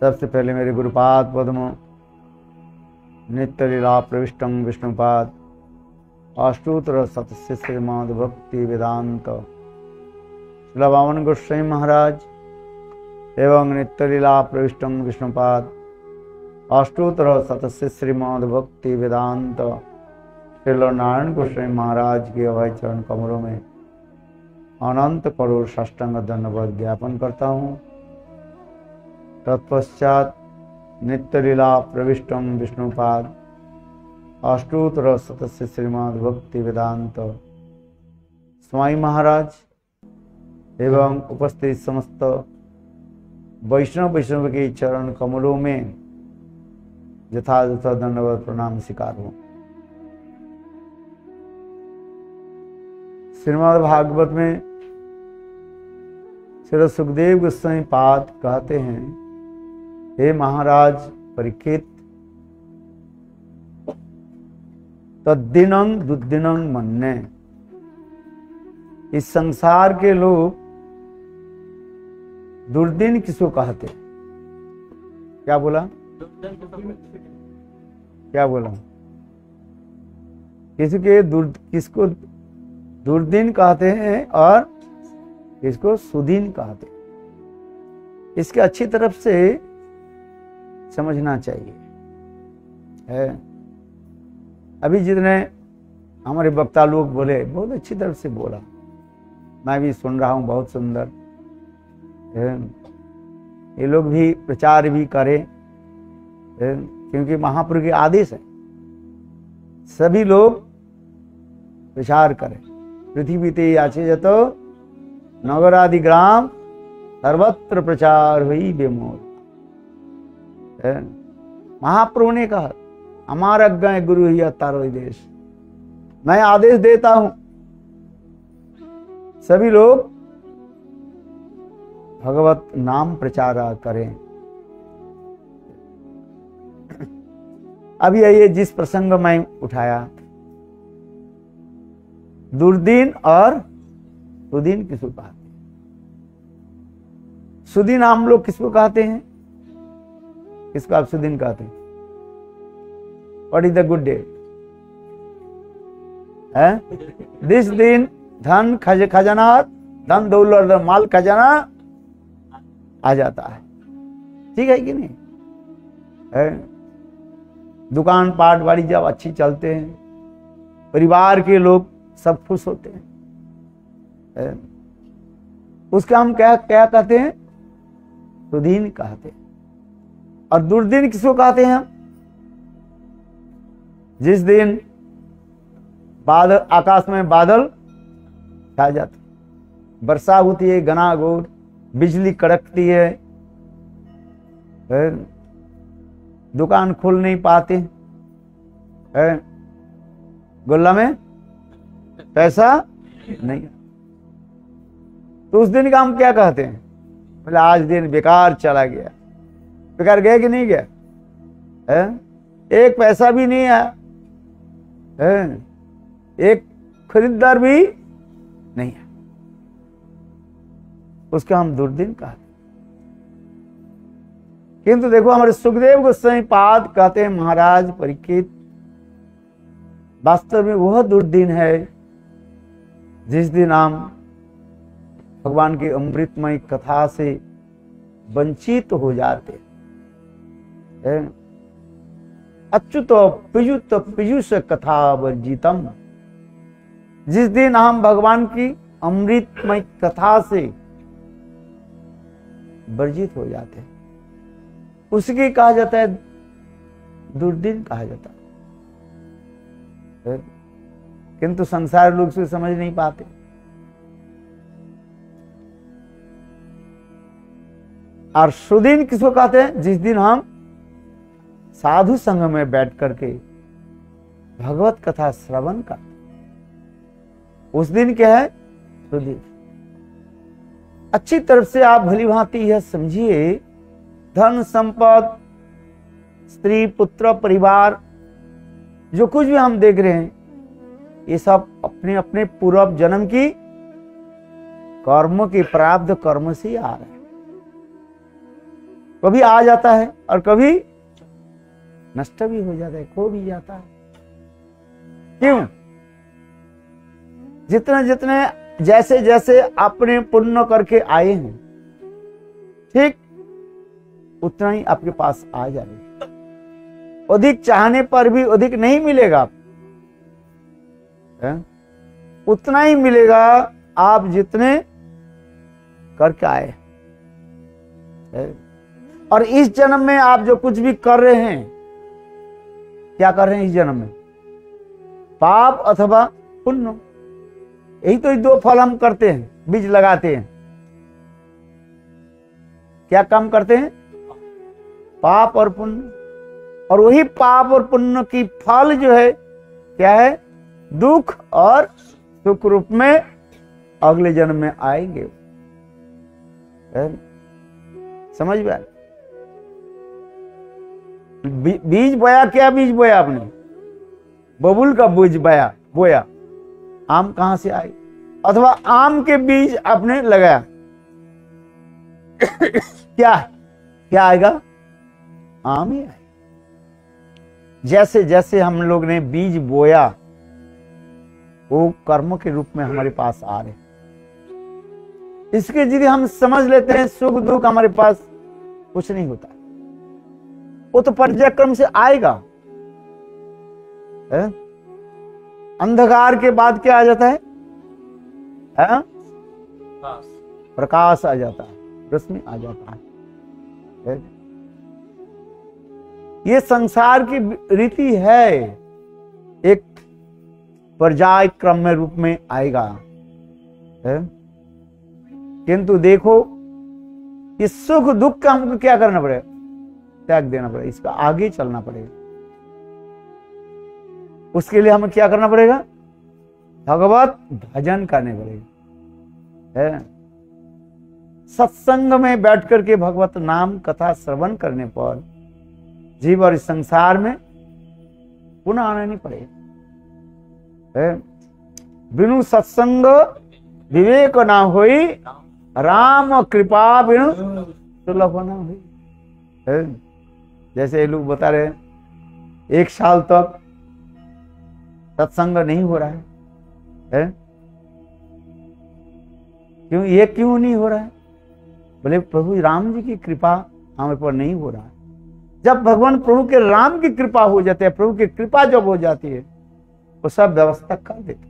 सबसे पहले मेरे गुरुपाद पद्म नित्य लीला प्रविष्टम विष्णुपाद अष्टोत्तर सतस्य श्रीमद भक्ति वेदांत श्रील वामन गोस्वामी महाराज एवं नित्य लीला प्रविष्टम विष्णुपाद अष्टोत्तर सतस्य श्रीमद भक्ति वेदांत श्रील नारायण गोस्वामी महाराज के अभय चरण कमलों में अनंत करोड़ साष्टांग धन्यवाद ज्ञापन करता हूँ। तत्पश्चात नित्य लीला प्रविष्टम विष्णुपाद अष्टोत्तर सतस्य श्रीमद भक्ति वेदांत स्वामी महाराज एवं उपस्थित समस्त वैष्णव के चरण कमलों में यथायथ दंडवत प्रणाम स्वीकार हो। श्रीमद् भागवत में श्री सुखदेव गोस्वामी पाद कहते हैं, हे महाराज परीक्षित, तद्दिनं दुर्दिनं मन्ये। इस संसार के लोग दुर्दिन किसको कहते? क्या बोला? क्या बोला? किसको दुर्दिन कहते हैं और किसको सुदिन कहते हैं। इसके अच्छी तरफ से समझना चाहिए है। अभी जितने हमारे वक्ता लोग बोले बहुत अच्छी तरफ से बोला, मैं भी सुन रहा हूँ, बहुत सुंदर है। ये लोग भी प्रचार भी करें क्योंकि महाप्रभु के आदेश है, सभी लोग प्रचार करें। पृथ्वी ते याचे जतो नगरादि ग्राम सर्वत्र प्रचार हुई बेमोल। महाप्रभु ने कहा, हमारा अज्ञा गुरु ही तारो देश। मैं आदेश देता हूं सभी लोग भगवत नाम प्रचार करें। अभी ये जिस प्रसंग में उठाया, दुर्दिन और सुदिन किसको कहते हैं? सुदिन हम लोग किसको कहते हैं? किसको आप सुदिन कहते हैं? What is the good day? This दिन धन खजाना, धन दौलत माल खजाना आ जाता है। ठीक है कि नहीं है? दुकान पाट वाड़ी जब अच्छी चलते हैं, परिवार के लोग सब खुश होते हैं, उसका हम क्या क्या कहते हैं? सुदीन कहते हैं। और दुर्दिन किसको कहते हैं? जिस दिन बादल, आकाश में बादल छा जाते, वर्षा होती है घनाघोर, बिजली कड़कती है, दुकान खोल नहीं पाते है, गोल्ला में पैसा नहीं, तो उस दिन का हम क्या कहते हैं? बोले आज दिन बेकार चला गया। बेकार गया कि नहीं गया है? एक पैसा भी नहीं आया है, एक खरीदार भी नहीं है, उसका हम दुर्दिन कहते हैं। किंतु देखो हमारे सुखदेव गोस्वामी पाद कहते हैं, महाराज परीक्षित, वास्तव में वह दुर्दिन है जिस दिन हम भगवान की अमृतमय कथा से वंचित हो जाते हैं। अच्युत पीयूष पीयूष कथा वर्जितम। जिस दिन हम भगवान की अमृतमय कथा से वर्जित हो जाते हैं, उसकी कहा जाता है दुर्दिन कहा जाता है। किंतु संसार लोग उसे समझ नहीं पाते। और सुदिन किसको कहते हैं? जिस दिन हम साधु संग में बैठ करके भगवत कथा श्रवण करते, उस दिन क्या है? सुदिन। अच्छी तरफ से आप भली भांति यह समझिए, धन संपद, स्त्री पुत्र परिवार, जो कुछ भी हम देख रहे हैं, ये सब अपने अपने पूर्व जन्म की कर्म के प्रारब्ध कर्म से आ रहे हैं। कभी आ जाता है और कभी नष्ट भी हो जाता है, खो भी जाता है। क्यों? जितने जितने जैसे जैसे अपने पुण्य करके आए हैं, ठीक उतना ही आपके पास आ जाएगा। अधिक चाहने पर भी अधिक नहीं मिलेगा, उतना ही मिलेगा आप जितने करके आए। और इस जन्म में आप जो कुछ भी कर रहे हैं, क्या कर रहे हैं इस जन्म में? पाप अथवा पुण्य, यही तो दो फल हम करते हैं, बीज लगाते हैं। क्या काम करते हैं? पाप और पुण्य। और वही पाप और पुण्य की फल जो है क्या है? दुख और सुख रूप में अगले जन्म में आएंगे। समझ में? बीज बोया, क्या बीज बोया आपने? बबुल का बीज बोया, आम कहां से आए? अथवा आम के बीज आपने लगाया, क्या आएगा? आम ही आएगा। जैसे जैसे हम लोग ने बीज बोया, वो कर्म के रूप में हमारे पास आ रहे। इसके यदि हम समझ लेते हैं सुख दुख हमारे पास कुछ नहीं होता, वो तो पर्यायक्रम से आएगा। अंधकार के बाद क्या आ जाता है? प्रकाश आ जाता है, रोशनी आ जाता है। ये संसार की रीति है, एक पर्याय क्रम में रूप में आएगा। किंतु देखो, इस सुख दुख का हमको क्या करना पड़ेगा? त्याग देना पड़ेगा, इसका आगे चलना पड़ेगा। उसके लिए हमें क्या करना पड़ेगा? भगवत भजन करने पड़ेगा। सत्संग में बैठ करके भगवत नाम कथा श्रवण करने पर जीव और इस संसार में पुनः आना नहीं पड़ेगा। बिनु सत्संग विवेक ना होई, राम कृपा बिनु सुलभ ना हुई। जैसे लोग बता रहे हैं, 1 साल तक सत्संग नहीं हो रहा है, क्यों? ये क्यों नहीं हो रहा है? बोले प्रभु राम जी की कृपा हमारे पर नहीं हो रहा है। जब भगवान प्रभु के राम की कृपा हो जाती है, प्रभु की कृपा जब हो जाती है, वो सब व्यवस्था कर देते।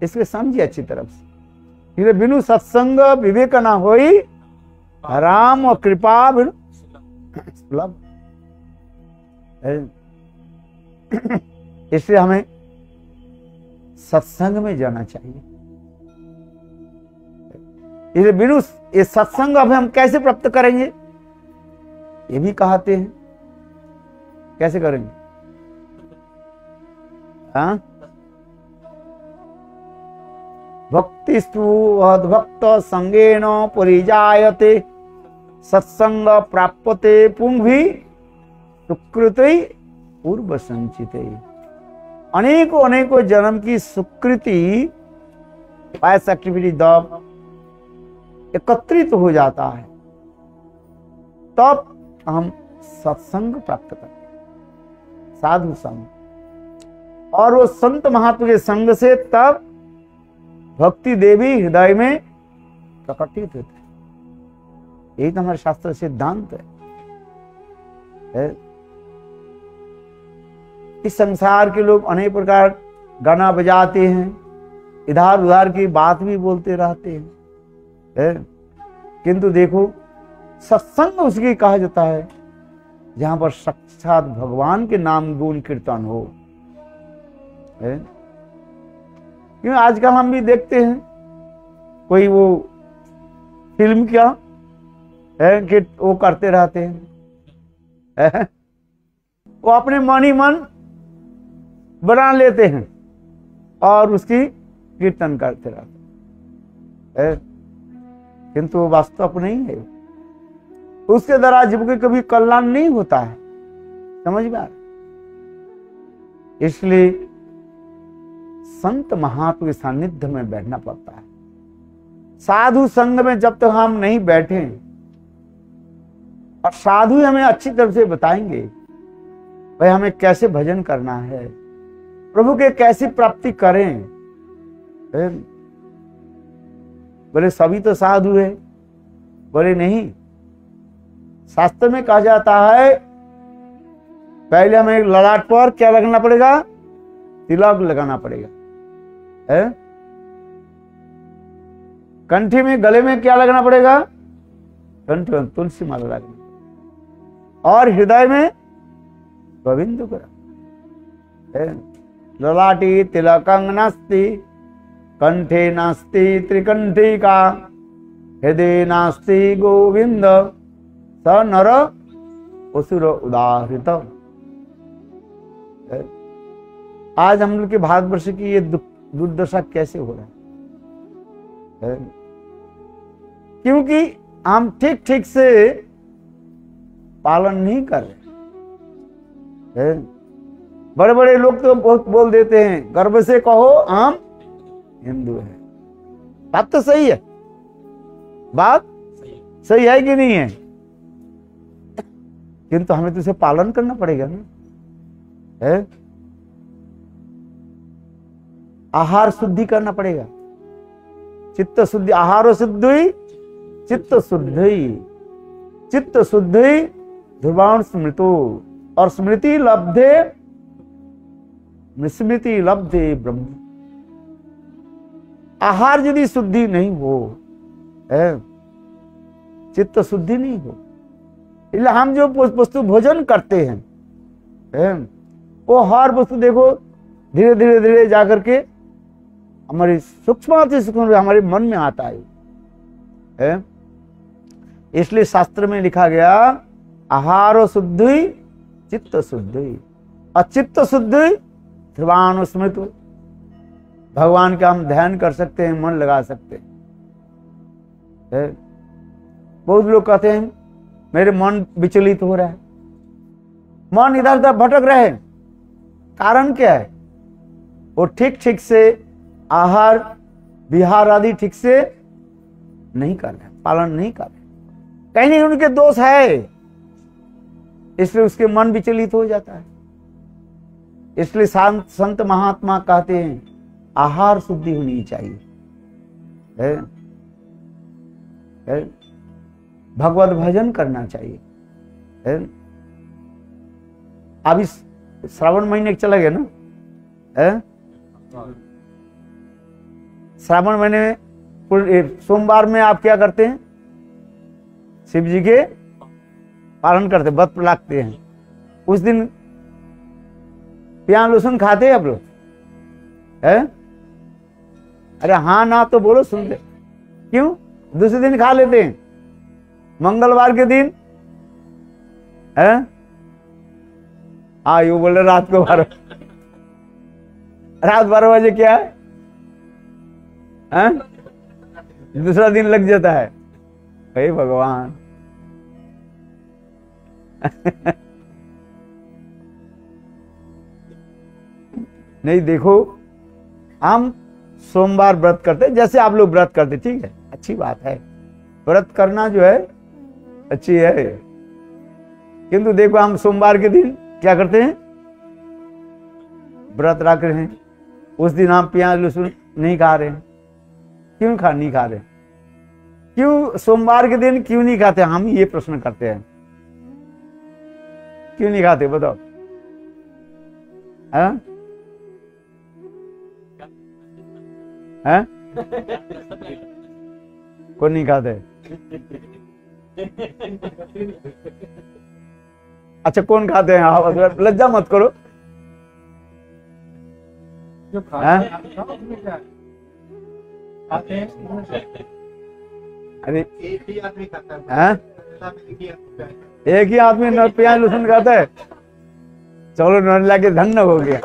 इसलिए समझिए अच्छी तरफ से, बिनु सत्संग विवेक ना होई, राम और कृपा बिनु सुलभ। इसलिए हमें सत्संग में जाना चाहिए। इसलिए बिनु ये सत्संग अब हम कैसे प्राप्त करेंगे, ये भी कहते हैं। कैसे करेंगे? भक्तिस्तु अद्भक्त संगेन परिजायते, सत्संग प्राप्यते पुंभी सुकृति पूर्व संचिते। अनेकों अनेकों जन्म की सुकृति, पास्ट एक्टिविटी दब एकत्रित हो जाता है, तब हम सत्संग प्राप्त करते हैं, साधु संग। और वो संत महात्मा के संग से तब भक्ति देवी हृदय में प्रकटित होती है। यही तो हमारे शास्त्र सिद्धांत है। इस संसार के लोग अनेक प्रकार गाना बजाते हैं, इधर उधर की बात भी बोलते रहते हैं, किंतु देखो सत्संग उसकी कहा जाता है जहां पर साक्षात भगवान के नाम गुण कीर्तन हो। क्यों आजकल हम भी देखते हैं, कोई वो फिल्म क्या है कि वो करते रहते हैं, वो अपने मन ही मन बना लेते हैं और उसकी कीर्तन करते रहते हैं, किंतु वो वास्तव नहीं है। उसके द्वारा जीव के कभी कल्याण नहीं होता है, समझ में आ रहा? इसलिए संत महात्मा के सानिध्य में बैठना पड़ता है। साधु संग में जब तक हम नहीं बैठे, और साधु हमें अच्छी तरह से बताएंगे भाई हमें कैसे भजन करना है, प्रभु के कैसी प्राप्ति करें। बोले सभी तो साधु है, बोले नहीं, शास्त्र में कहा जाता है पहले हमें ललाट पर क्या लगाना पड़ेगा, तिलक लगाना पड़ेगा है? कंठी में गले में क्या लगाना पड़ेगा, कंठी में तुलसी माला लगना, और हृदय में गोविंद करा। ललाटी तिलकं नास्ति कंठे नास्ति त्रिकंठी का, हृदय नास्ति गोविंद स नर असुर उदाहृत। आज हम लोग के भारतवर्ष की ये दुर्दशा कैसे हो रहा है? क्योंकि हम ठीक ठीक से पालन नहीं कर रहे। बड़े बड़े लोग तो बहुत बोल देते हैं, गर्व से कहो हम हिंदू है। बात तो सही है, बात सही है कि नहीं है, किंतु हमें तो उसे पालन करना पड़ेगा ना है? आहार शुद्धि करना पड़ेगा, चित्त शुद्धि, आहार शुद्धि चित्त शुद्धि, चित्त शुद्धि ध्रुवाण स्मृतो, और स्मृति लब्धे स्मृति लब्धे ब्रह्म। आहार यदि शुद्धि नहीं हो, चित्त शुद्धि नहीं हो, इसलिए हम जो वस्तु भोजन करते हैं वो हर वस्तु देखो धीरे धीरे धीरे जाकर के हमारी सूक्ष्म हमारे मन में आता है। इसलिए शास्त्र में लिखा गया आहार शुद्धि चित्त शुद्धि, अचित्त शुद्धि ध्रुवाण स्मृति। भगवान का हम ध्यान कर सकते हैं, मन लगा सकते हैं। बहुत लोग कहते हैं मेरे मन विचलित हो रहा है, मन इधर उधर भटक रहे हैं, कारण क्या है? वो ठीक ठीक से आहार विहार आदि ठीक से नहीं कर रहे, पालन नहीं कर रहे, कहीं नहीं उनके दोष है, इसलिए उसके मन विचलित हो जाता है। इसलिए संत महात्मा कहते हैं आहार शुद्धि होनी चाहिए, भगवत भजन करना चाहिए। अब इस श्रावण महीने चला गया ना, श्रावण महीने में सोमवार में आप क्या करते हैं? शिव जी के पालन करते, व्रत लागते हैं। उस दिन प्याज लहसुन खाते हैं आप लोग? अरे हाँ ना तो बोलो, सुनते क्यों? दूसरे दिन खा लेते हैं, मंगलवार के दिन है। हाँ यू बोले रात को 12 बजे क्या है? दूसरा दिन लग जाता है। हे भगवान नहीं, देखो हम सोमवार व्रत करते जैसे आप लोग व्रत करते, ठीक है, अच्छी बात है, व्रत करना जो है अच्छी है। किंतु देखो हम सोमवार के दिन क्या करते हैं? व्रत रख रहे हैं, उस दिन हम प्याज लहसुन नहीं खा रहे हैं। क्यों नहीं खा रहे? क्यों सोमवार के दिन क्यों नहीं खाते? हम ये प्रश्न करते हैं, क्यों नहीं खाते बताओ? हैं? हैं? कौन नहीं खाते? अच्छा कौन खाते हैं? हाँ लज्जा मत करो। जो खाते हैं अरे एक ही आदमी खाता है, एक ही आदमी प्याज लहसुन खाता है। चलो नरेला के धन्य हो गया।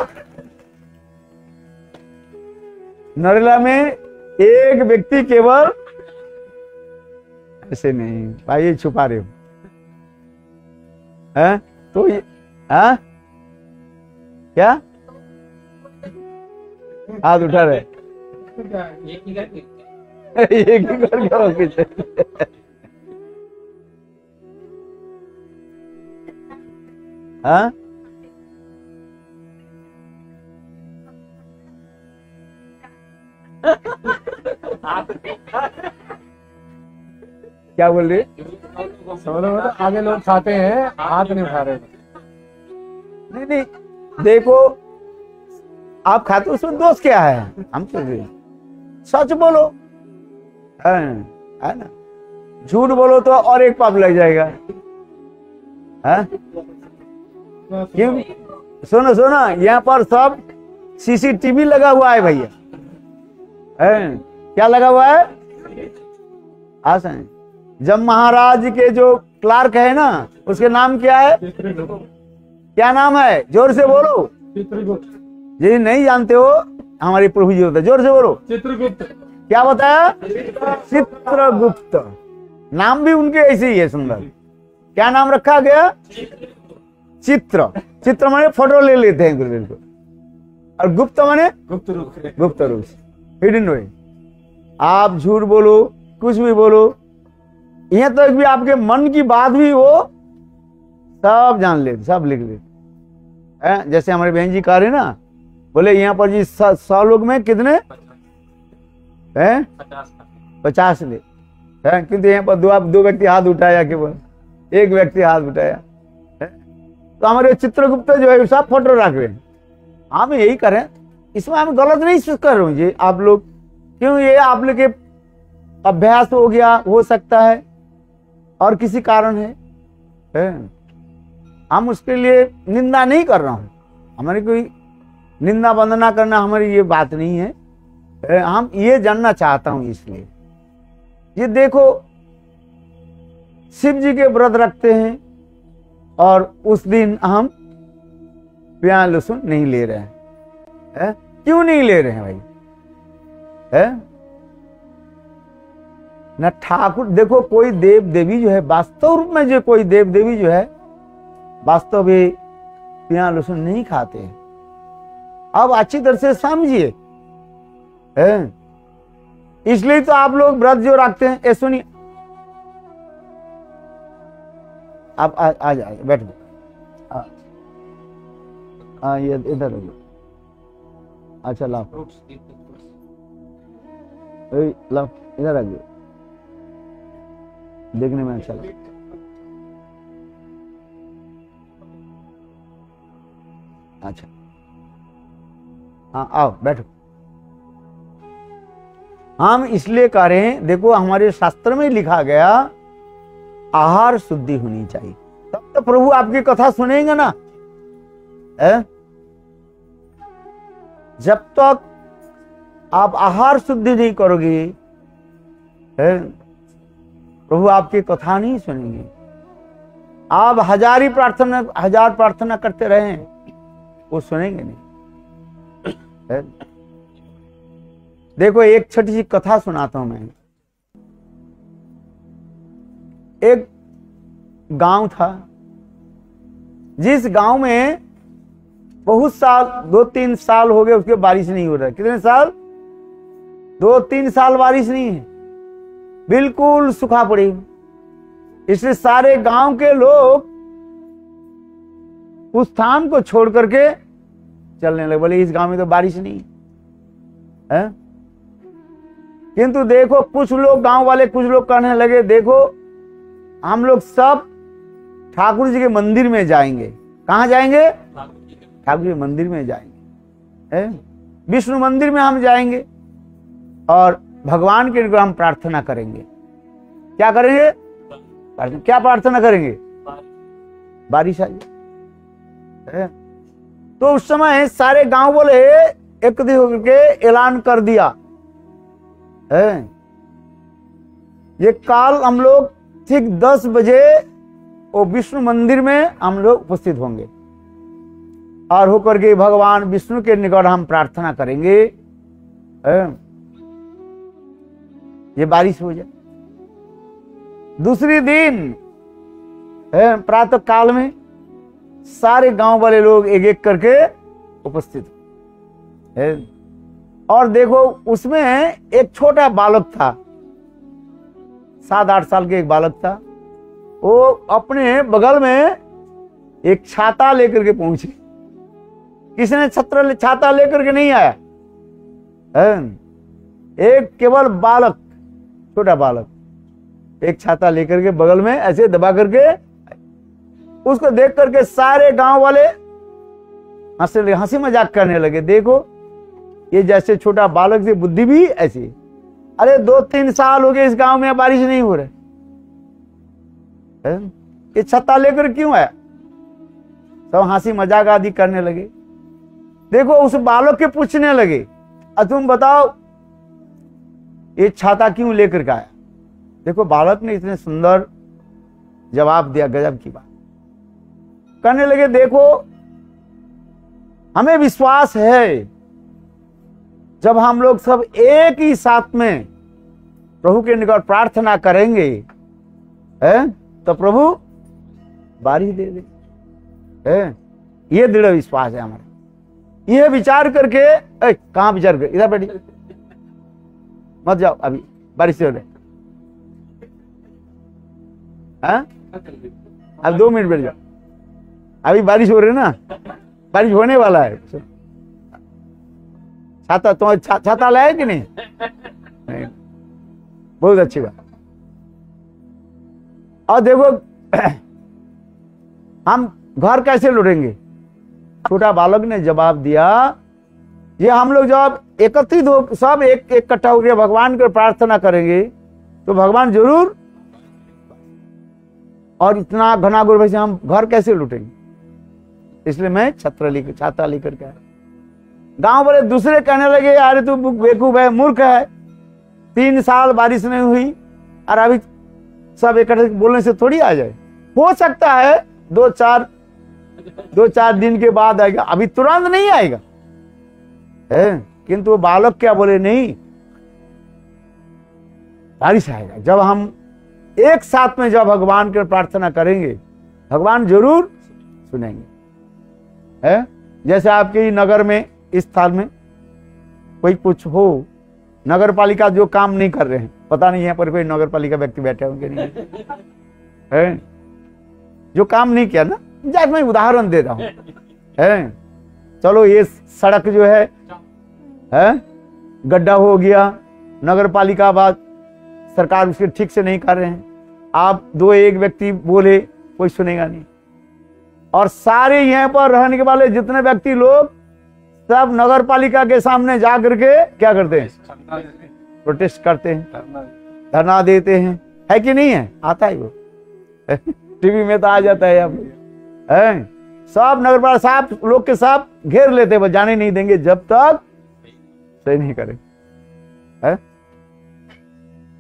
नरेला में एक व्यक्ति केवल, ऐसे नहीं भाई, ये छुपा रहे हो हैं? तो ये हाँ क्या हाथ उठा रहे? एक ही करके हाँ? क्या बोल रहे? आगे लोग खाते हैं, हाथ नहीं उठा रहे। नहीं नहीं, देखो आप खाते हो, उसमें दोष क्या है? हम तो सच बोलो, है ना? झूठ बोलो तो और एक पाप लग जाएगा। है? क्यों? सुनो सुनो, यहाँ पर सब सीसीटीवी लगा हुआ है भैया। क्या लगा हुआ है? आसन। जब महाराज के जो क्लार्क है ना, उसके नाम क्या है? क्या नाम है? जोर से बोलो। चित्रगुप्त। यदि नहीं जानते हो, हमारे प्रभु जी होता है, जोर से बोलो। चित्रगुप्त। क्या बताया? चित्रगुप्त। नाम भी उनके ऐसे ही है सुंदर। क्या नाम रखा गया? चित्र। चित्र माने फोटो ले लेते हैं गुरुदेव को, और गुप्त माने गुप्त रूप। गुप्त रूप से, हिडन वे। आप झूठ बोलो, कुछ भी बोलो, यहाँ तक भी आपके मन की बात भी वो सब जान लेते, सब लिख लेते। जैसे हमारे बहन जी कह रहे ना, बोले यहाँ पर जी 100 लोग में कितने हैं? 50 ले। किंतु यहाँ पर दो व्यक्ति हाथ उठाया, केवल एक व्यक्ति हाथ उठाया। तो हमारे चित्रगुप्त जो है सब फोटो रख रहे हैं। हम यही करें, इसमें हम गलत नहीं कर रहे हैं आप लोग, क्यों? ये आप लोग के अभ्यास हो गया, हो सकता है, और किसी कारण है। हम उसके लिए निंदा नहीं कर रहा हूं, हमारी कोई निंदा वंदना करना हमारी ये बात नहीं है। हम ये जानना चाहता हूं, इसलिए ये देखो, शिव जी के व्रत रखते हैं और उस दिन हम प्याज लहसुन नहीं ले रहे हैं। क्यों नहीं ले रहे हैं भाई? न ठाकुर, देखो कोई देव देवी जो है वास्तव रूप में, जो कोई देव देवी जो है वास्तव में प्याज लहसुन नहीं खाते हैं। अब अच्छी तरह से समझिए, इसलिए तो आप लोग व्रत जो रखते हैं। ये सुनिए, आप आ जाए, बैठ जाओ। ये इधर हो। अच्छा लाओ, लाओ इधर आ जाओ, देखने में अच्छा लगा। अच्छा हाँ, आओ बैठो। हम इसलिए कह रहे हैं, देखो हमारे शास्त्र में लिखा गया आहार शुद्धि होनी चाहिए, तब तो प्रभु आपकी कथा सुनेंगे ना। जब तक आप आहार शुद्धि नहीं करोगे, प्रभु आपकी कथा नहीं सुनेंगे। आप हजार प्रार्थना करते रहे, वो सुनेंगे नहीं। देखो एक छोटी सी कथा सुनाता हूं मैं। एक गांव था, जिस गांव में बहुत साल, 2-3 साल हो गए उसके बारिश नहीं हो रहा है। कितने साल? 2-3 साल बारिश नहीं है, बिल्कुल सूखा पड़ी। इसलिए सारे गांव के लोग उस स्थान को छोड़ करके चलने लगे, बोले इस गांव में तो बारिश नहीं है। किंतु देखो कुछ लोग, गांव वाले कुछ लोग कहने लगे, देखो हम लोग सब ठाकुर जी के मंदिर में जाएंगे। कहां जाएंगे? ठाकुर जी के मंदिर में जाएंगे, विष्णु मंदिर में हम जाएंगे और भगवान के लिए हम प्रार्थना करेंगे। क्या करेंगे? क्या प्रार्थना करेंगे? बारिश आ जाए। तो उस समय सारे गांव वाले एकत्रित होकर ऐलान कर दिया, ये काल हम लोग ठीक 10 बजे वो विष्णु मंदिर में हम लोग उपस्थित होंगे और होकर के भगवान विष्णु के निकट हम प्रार्थना करेंगे, ये बारिश हो जाए। दूसरी दिन प्रातः काल में सारे गांव वाले लोग एक एक करके उपस्थित है। और देखो उसमें एक छोटा बालक था, 7-8 साल के एक बालक था। वो अपने बगल में एक छाता लेकर के पहुंचे। किसने छाता लेकर के नहीं आया, एक केवल बालक, छोटा बालक एक छाता लेकर के बगल में ऐसे दबा करके, उसको देख करके सारे गांव वाले हंसी मजाक करने लगे। देखो ये जैसे छोटा बालक से बुद्धि भी ऐसी। अरे 2-3 साल हो गए इस गांव में बारिश नहीं हो रही, ये छत्ता लेकर क्यों आया? सब हंसी मजाक आदि करने लगे। देखो उस बालक के पूछने लगे, तुम बताओ ये छाता क्यों लेकर के आया? देखो बालक ने इतने सुंदर जवाब दिया, गजब की बात करने लगे। देखो हमें विश्वास है जब हम लोग सब एक ही साथ में प्रभु के निकट प्रार्थना करेंगे तो प्रभु बारिश दे दे। ये दृढ़ विश्वास है हमारा। ये विचार करके, कहां विचार कर, इधर बैठी मत जाओ, अभी बारिश हो रही, अब 2 मिनट बैठ जाओ, अभी बारिश हो रही ना, बारिश होने वाला है। छाता तो छाता लाया कि नहीं? नहीं, बहुत अच्छी बात। और देखो हम घर कैसे लौटेंगे? छोटा बालक ने जवाब दिया, ये हम लोग जब एकत्रित हो सब एक इकट्ठा होकर भगवान को प्रार्थना करेंगे तो भगवान जरूर, और इतना घना घोर से हम घर कैसे लूटेंगे? इसलिए मैं छाता लेकर के आया। गांव वाले दूसरे कहने लगे, अरे तू बेवकूफ है, मूर्ख है, 3 साल बारिश नहीं हुई और अभी सब इकट्ठे बोलने से थोड़ी आ जाए। हो सकता है 2-4 दिन के बाद आएगा, अभी तुरंत नहीं आएगा। किंतु वो बालक क्या बोले, नहीं बारिश आएगा। जब हम एक साथ में जब भगवान की प्रार्थना करेंगे भगवान जरूर सुनेंगे। जैसे आपके नगर में इस साल में कोई कुछ हो, नगर पालिका जो काम नहीं कर रहे हैं, पता नहीं है पर कोई नगर पालिका व्यक्ति बैठे होंगे नहीं है, जो काम नहीं किया ना, जैसे मैं उदाहरण दे रहा हूं। चलो ये सड़क जो है गड्ढा हो गया, नगर पालिका बाद सरकार उसके ठीक से नहीं कर रहे हैं, आप 2-1 व्यक्ति बोले कोई सुनेगा नहीं, और सारे यहाँ पर रहने के वाले जितने व्यक्ति लोग सब नगर पालिका के सामने जा करके क्या करते हैं? प्रोटेस्ट करते हैं, धरना देते हैं, है कि नहीं है? आता है वो टीवी में तो आ जाता है। अब सब नगर पालिका साहब लोग के साथ घेर लेते हैं, जाने नहीं देंगे जब तक सही नहीं करे।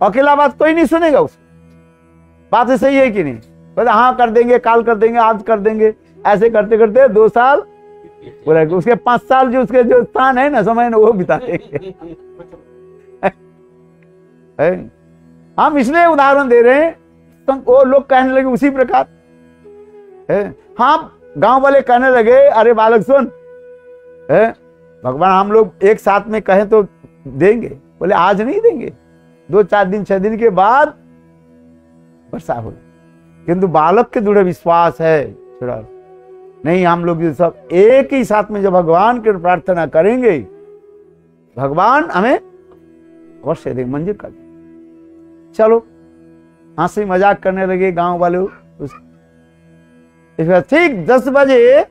अकेला बात कोई नहीं सुनेगा, उसको बात सही है कि नहीं? बोले हाँ कर देंगे, काल कर देंगे, आज कर देंगे, ऐसे करते करते 2 साल बोला, उसके 5 साल जो उसके जो स्थान है ना समय ना वो बिता देंगे। हम इसलिए उदाहरण दे रहे हैं तो वो लोग कहने लगे उसी प्रकार। हाँ गांव वाले कहने लगे, अरे बालक सुन, भगवान हम लोग एक साथ में कहें तो देंगे। बोले आज नहीं देंगे, 2-4 दिन 6 दिन के बाद वर्षा होगी। किंतु बालक के दृढ़ विश्वास है, छोड़ा नहीं, हम लोग सब एक ही साथ में जब भगवान की प्रार्थना करेंगे भगवान हमें अवश्य देंगे, मंजूर कर देंगे। चलो हंसी मजाक करने लगे गांव वाले। ठीक 10 बजे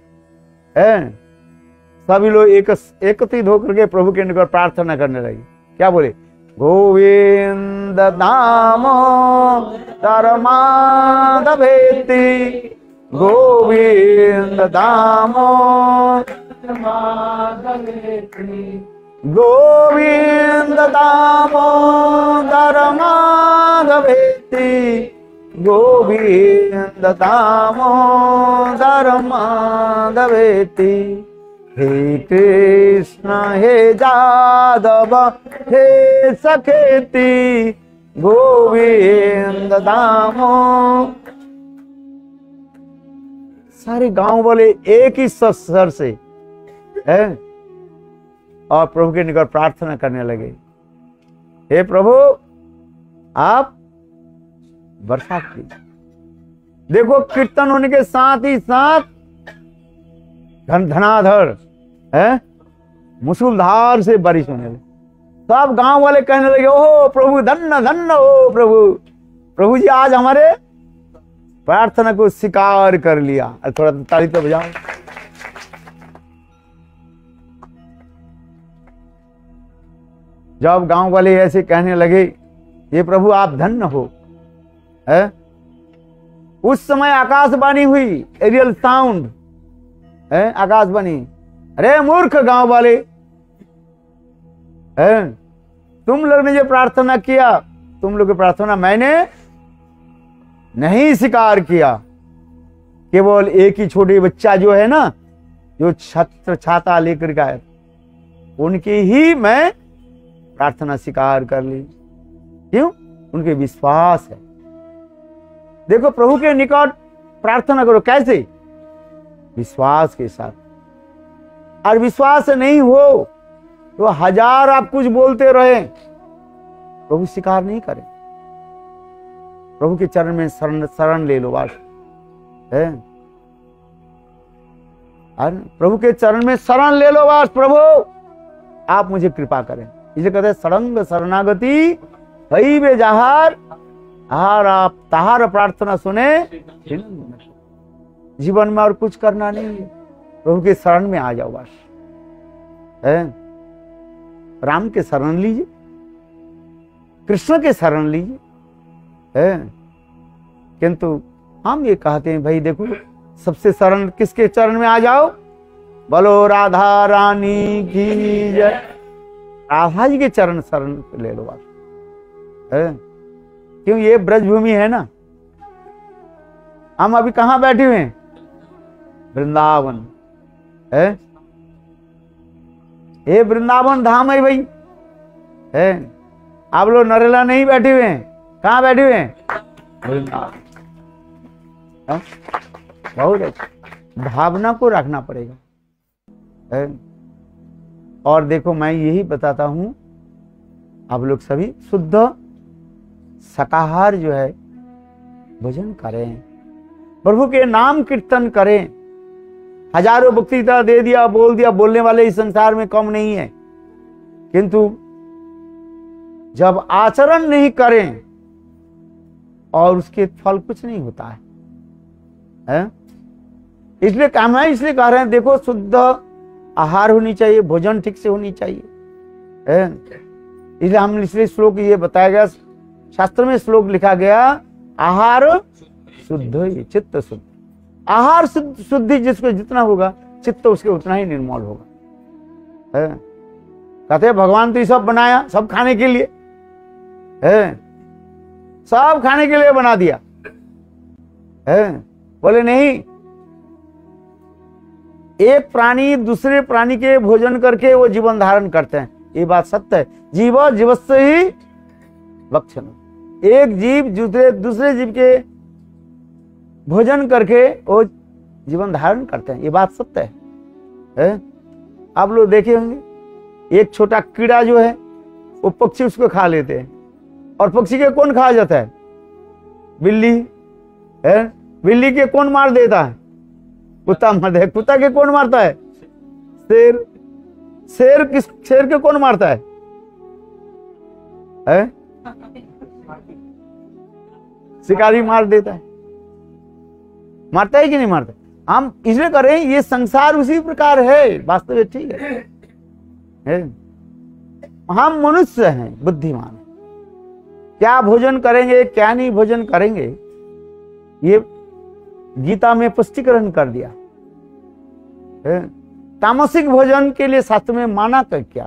सभी लोग एकत्रित होकर के प्रभु के निकट प्रार्थना करने लगे। क्या बोले? गोविंद नामो धर्मादभेति, गोविंद नामो गोविंद नामो धर्मादभेति, गोविंद नामो धर्मादभेति। हे कृष्ण हे जादव हे सखेति, गोविंद दामो। सारे गांव वाले एक ही स्वर से और प्रभु के निकट प्रार्थना करने लगे, हे प्रभु आप वर्षा कीजिए। देखो कीर्तन होने के साथ ही साथ धनाधर है, मूसलाधार से बारिश होने लगी। सब गांव वाले कहने लगे, ओहो प्रभु धन्य धन्य हो प्रभु, प्रभु जी आज हमारे प्रार्थना को स्वीकार कर लिया। थोड़ा ताली तो बजाओ। जब गांव वाले ऐसे कहने लगे, ये प्रभु आप धन्य हो, है? उस समय आकाशवाणी हुई, एरियल साउंड है, आकाशवाणी। अरे मूर्ख गांव वाले, है? तुम लोग ने जो प्रार्थना किया, तुम लोग की प्रार्थना मैंने नहीं स्वीकार किया। केवल एक ही छोटे बच्चा जो है ना, जो छत्र छाता लेकर गए, उनकी ही मैं प्रार्थना स्वीकार कर ली। क्यों? उनके विश्वास है। देखो प्रभु के निकट प्रार्थना करो, कैसे? विश्वास के साथ। और विश्वास नहीं हो तो हजार आप कुछ बोलते रहे, प्रभु स्वीकार नहीं करे। प्रभु के चरण में शरण ले लो, बस है। प्रभु के चरण में शरण ले लो, बस प्रभु आप मुझे कृपा करें। इसे कहते हैं सड़ंग शरणागति हई बे जहार, आहार आप तहार प्रार्थना सुने। जीवन में और कुछ करना नहीं है, प्रभु के शरण में आ जाओ, बस है। राम के शरण लीजिए, कृष्ण के शरण लीजिए, है। किंतु हम ये कहते हैं, भाई देखो सबसे शरण किसके चरण में आ जाओ? बोलो राधा रानी की जय। राधा जी के चरण शरण ले लो, बस है। क्यों? ये ब्रजभूमि है ना। हम अभी कहां बैठे हुए हैं? वृंदावन है। ये वृंदावन धाम है भाई, है। आप लोग नरेला नहीं बैठे हुए हैं, कहां बैठे हुए हैं? वृंदावन। बहुत अच्छा, भावना को रखना पड़ेगा, है। और देखो मैं यही बताता हूं, आप लोग सभी शुद्ध शाकाहार जो है भोजन करें, प्रभु के नाम कीर्तन करें। हजारों वक्तृता दे दिया, बोल दिया, बोलने वाले इस संसार में कम नहीं है, किंतु जब आचरण नहीं करें और उसके फल कुछ नहीं होता है। इसलिए कह रहे हैं, देखो शुद्ध आहार होनी चाहिए, भोजन ठीक से होनी चाहिए, है। इसलिए हम इसलिए श्लोक ये बताया गया, शास्त्र में श्लोक लिखा गया, आहार शुद्ध चित्त शुद्ध। आहार शुद्धि जिसको जितना होगा, चित्त उसके उतना ही निर्मल होगा, है। कहते हैं भगवान तो ये सब बनाया सब खाने के लिए, है, सब खाने के लिए बना दिया, है। बोले नहीं, एक प्राणी दूसरे प्राणी के भोजन करके वो जीवन धारण करते हैं, ये बात सत्य है। जीव जीवस्य ही भक्षण। एक जीव दूसरे जीव के भोजन करके वो जीवन धारण करते हैं, ये बात सत्य है। आप लोग देखे होंगे, एक छोटा कीड़ा जो है वो पक्षी उसको खा लेते हैं, और पक्षी के कौन खा जाता है? बिल्ली, है। बिल्ली के कौन मार देता है? कुत्ता मार देता है। कुत्ता के कौन मारता है? शेर। शेर के कौन मारता है? शिकारी मार देता है। मारता है कि नहीं मारता? हम इसलिए कर रहे हैं, ये संसार उसी प्रकार है, वास्तव में ठीक है। हम मनुष्य हैं, बुद्धिमान। क्या भोजन करेंगे क्या नहीं भोजन करेंगे, ये गीता में पुष्टिकरण कर दिया है। तामसिक भोजन के लिए शास्त्र में माना कर क्या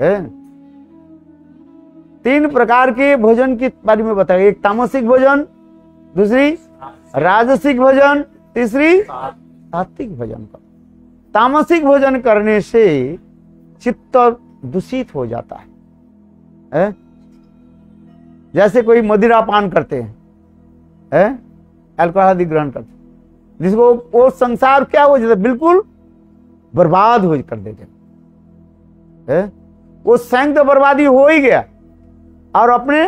है। 3 प्रकार के भोजन के बारे में बताया, एक तामसिक भोजन, दूसरी राजसिक भोजन, तीसरी सात्विक भोजन। तामसिक भोजन करने से चित्त दूषित हो जाता है। जैसे कोई मदिरा पान करते हैं, अल्कोहल आदि ग्रहण करते हैं, जिसको वो संसार क्या हो जाता है, बिल्कुल बर्बाद हो कर देते हैं। वो स्वयं तो बर्बादी हो ही गया और अपने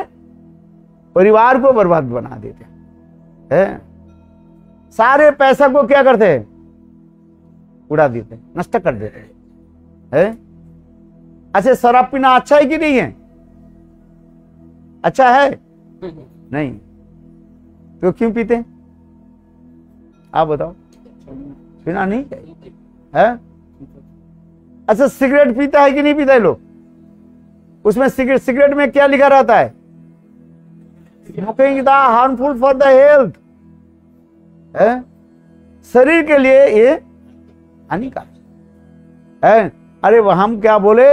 परिवार को बर्बाद बना देते हैं। सारे पैसा को क्या करते हैं? उड़ा देते हैं, नष्ट कर देते हैं। अच्छा, शराब पीना अच्छा है कि नहीं है? अच्छा है? नहीं। तो क्यों पीते हैं? आप बताओ। पीना नहीं चाहिए है? अच्छा, सिगरेट पीता है कि नहीं पीता है लोग? उसमें सिगरेट में क्या लिखा रहता है? Smoking is harmful for the health. शरीर के लिए ये हानिकारक है। अरे वो हम क्या बोले,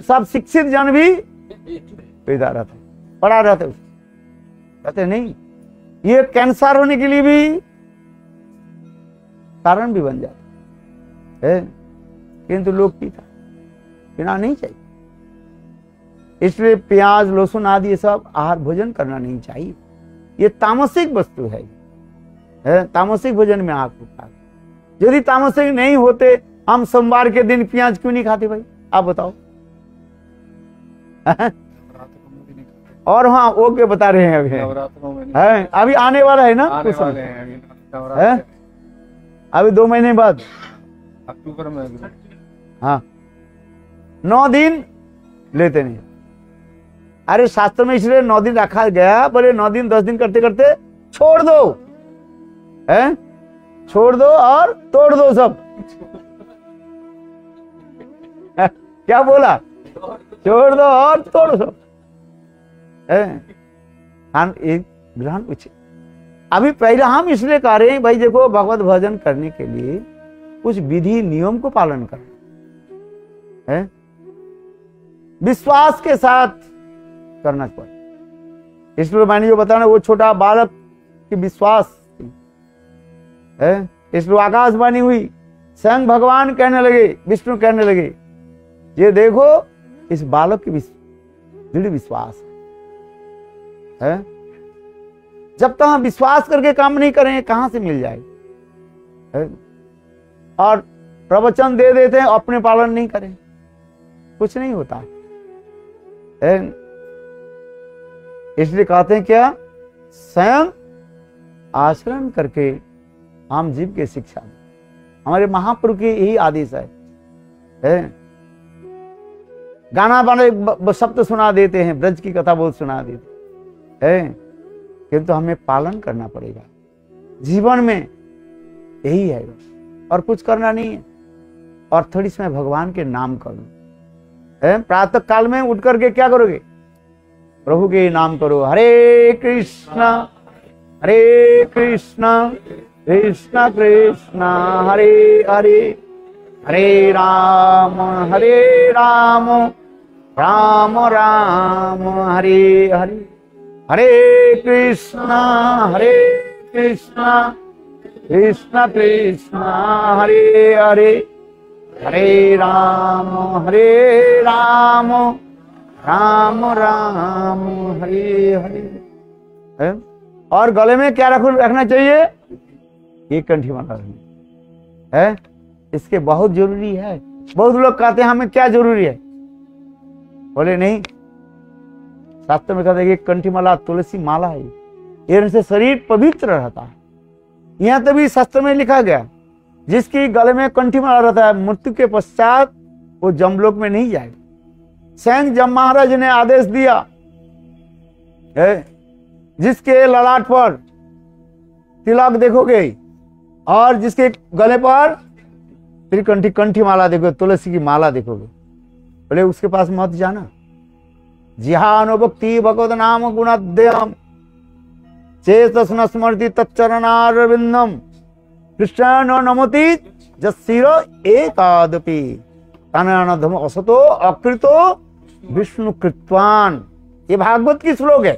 सब शिक्षित जन भी पीता रहते, पड़ा रहते, कहते नहीं, ये कैंसर होने के लिए भी कारण भी बन जाता है, किंतु लोग पीना नहीं चाहिए। इसलिए प्याज, लहसुन आदि ये सब आहार भोजन करना नहीं चाहिए। ये तामसिक वस्तु है, तामसिक भोजन में आग उठा। यदि तामसिक नहीं होते, हम सोमवार के दिन प्याज क्यों नहीं खाते भाई? आप बताओ। और हाँ, वो क्या बता रहे हैं अभी? अभी आने वाला है ना, आने वाले हैं है? अभी 2 महीने बाद अक्टूबर में। हाँ, 9 दिन लेते नहीं। अरे शास्त्र में इसलिए 9 दिन रखा गया, बोले 9 दिन 10 दिन करते करते छोड़ दो, है? छोड़ दो और तोड़ दो सब। क्या बोला? छोड़ दो और तोड़ दो। एक ग्रहण उचित। अभी पहले हम इसलिए कह रहे हैं भाई, देखो भगवत भजन करने के लिए कुछ विधि नियम को पालन करना है, विश्वास के साथ करना पड़े। इसलिए मैंने जो बताया, वो छोटा बालक की विश्वास है, इसलिए आकाशवाणी हुई, स्वयं भगवान कहने लगे, विष्णु कहने लगे, ये देखो इस बालक की दृढ़ विश्वास है। जब तक हम विश्वास करके काम नहीं करें, कहां से मिल जाए? और प्रवचन दे देते हैं, अपने पालन नहीं करें, कुछ नहीं होता है। इसलिए कहते हैं क्या? स्वयं आचरण करके हम जीव के शिक्षा दें। हमारे महाप्रभु के यही आदेश है। गाना बाने शब्द सुना देते हैं, ब्रज की कथा बहुत सुना देते हैं, किंतु हमें पालन करना पड़ेगा। जीवन में यही है, और कुछ करना नहीं है। और थोड़ी समय भगवान के नाम करो। प्रातः काल में उठ करके क्या करोगे? प्रभु के नाम करो। हरे कृष्णा कृष्ण कृष्ण हरे हरे, हरे राम राम राम हरे हरे, हरे कृष्ण कृष्ण कृष्ण हरे हरे, हरे राम राम राम हरे हरे। और गले में क्या रखना चाहिए? ये कंठी माला है, इसके बहुत जरूरी है। बहुत लोग कहते हैं हमें क्या जरूरी है, बोले नहीं, शास्त्र में कहते हैं कि कंठी माला तुलसी माला है, इनसे शरीर पवित्र रहता है। यहां तभी शास्त्र में लिखा गया, जिसकी गले में कंठी माला रहता है, मृत्यु के पश्चात वो जमलोक में नहीं जाएगा। स्वयं जम महाराज ने आदेश दिया, जिसके ललाट पर तिलक देखोगे और जिसके गले पर त्रिकंठी कंठी माला देखोगे, तुलसी की माला देखोगे, बोले उसके पास मत जाना। जिहानुभक्ति भगवत नाम गुणाद्यम चेतस न स्मृति तच्चरणारविंदम कृष्ण नमति जस्सिरो एकादपि तननधम असतो अकृतो विष्णु कृत्वान। ये भागवत की श्लोक है।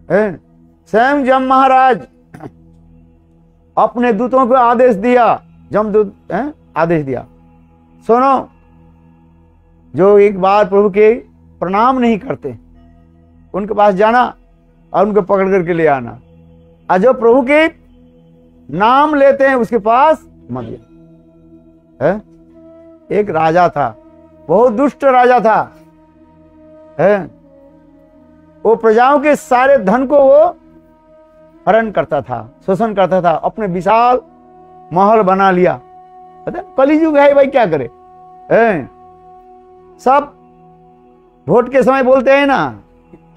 स्वयं जम महाराज अपने दूतों को आदेश दिया, जमदूत आदेश दिया, सुनो, जो एक बार प्रभु के प्रणाम नहीं करते उनके पास जाना और उनको पकड़ करके ले आना, और जो प्रभु के नाम लेते हैं उसके पास मत जाना। एक राजा था, बहुत दुष्ट राजा था, वो प्रजाओं के सारे धन को वो हरण करता था, शोषण करता था, अपने विशाल महल बना लिया, पता कलयुग है भाई, क्या करे। सब वोट के समय बोलते हैं ना,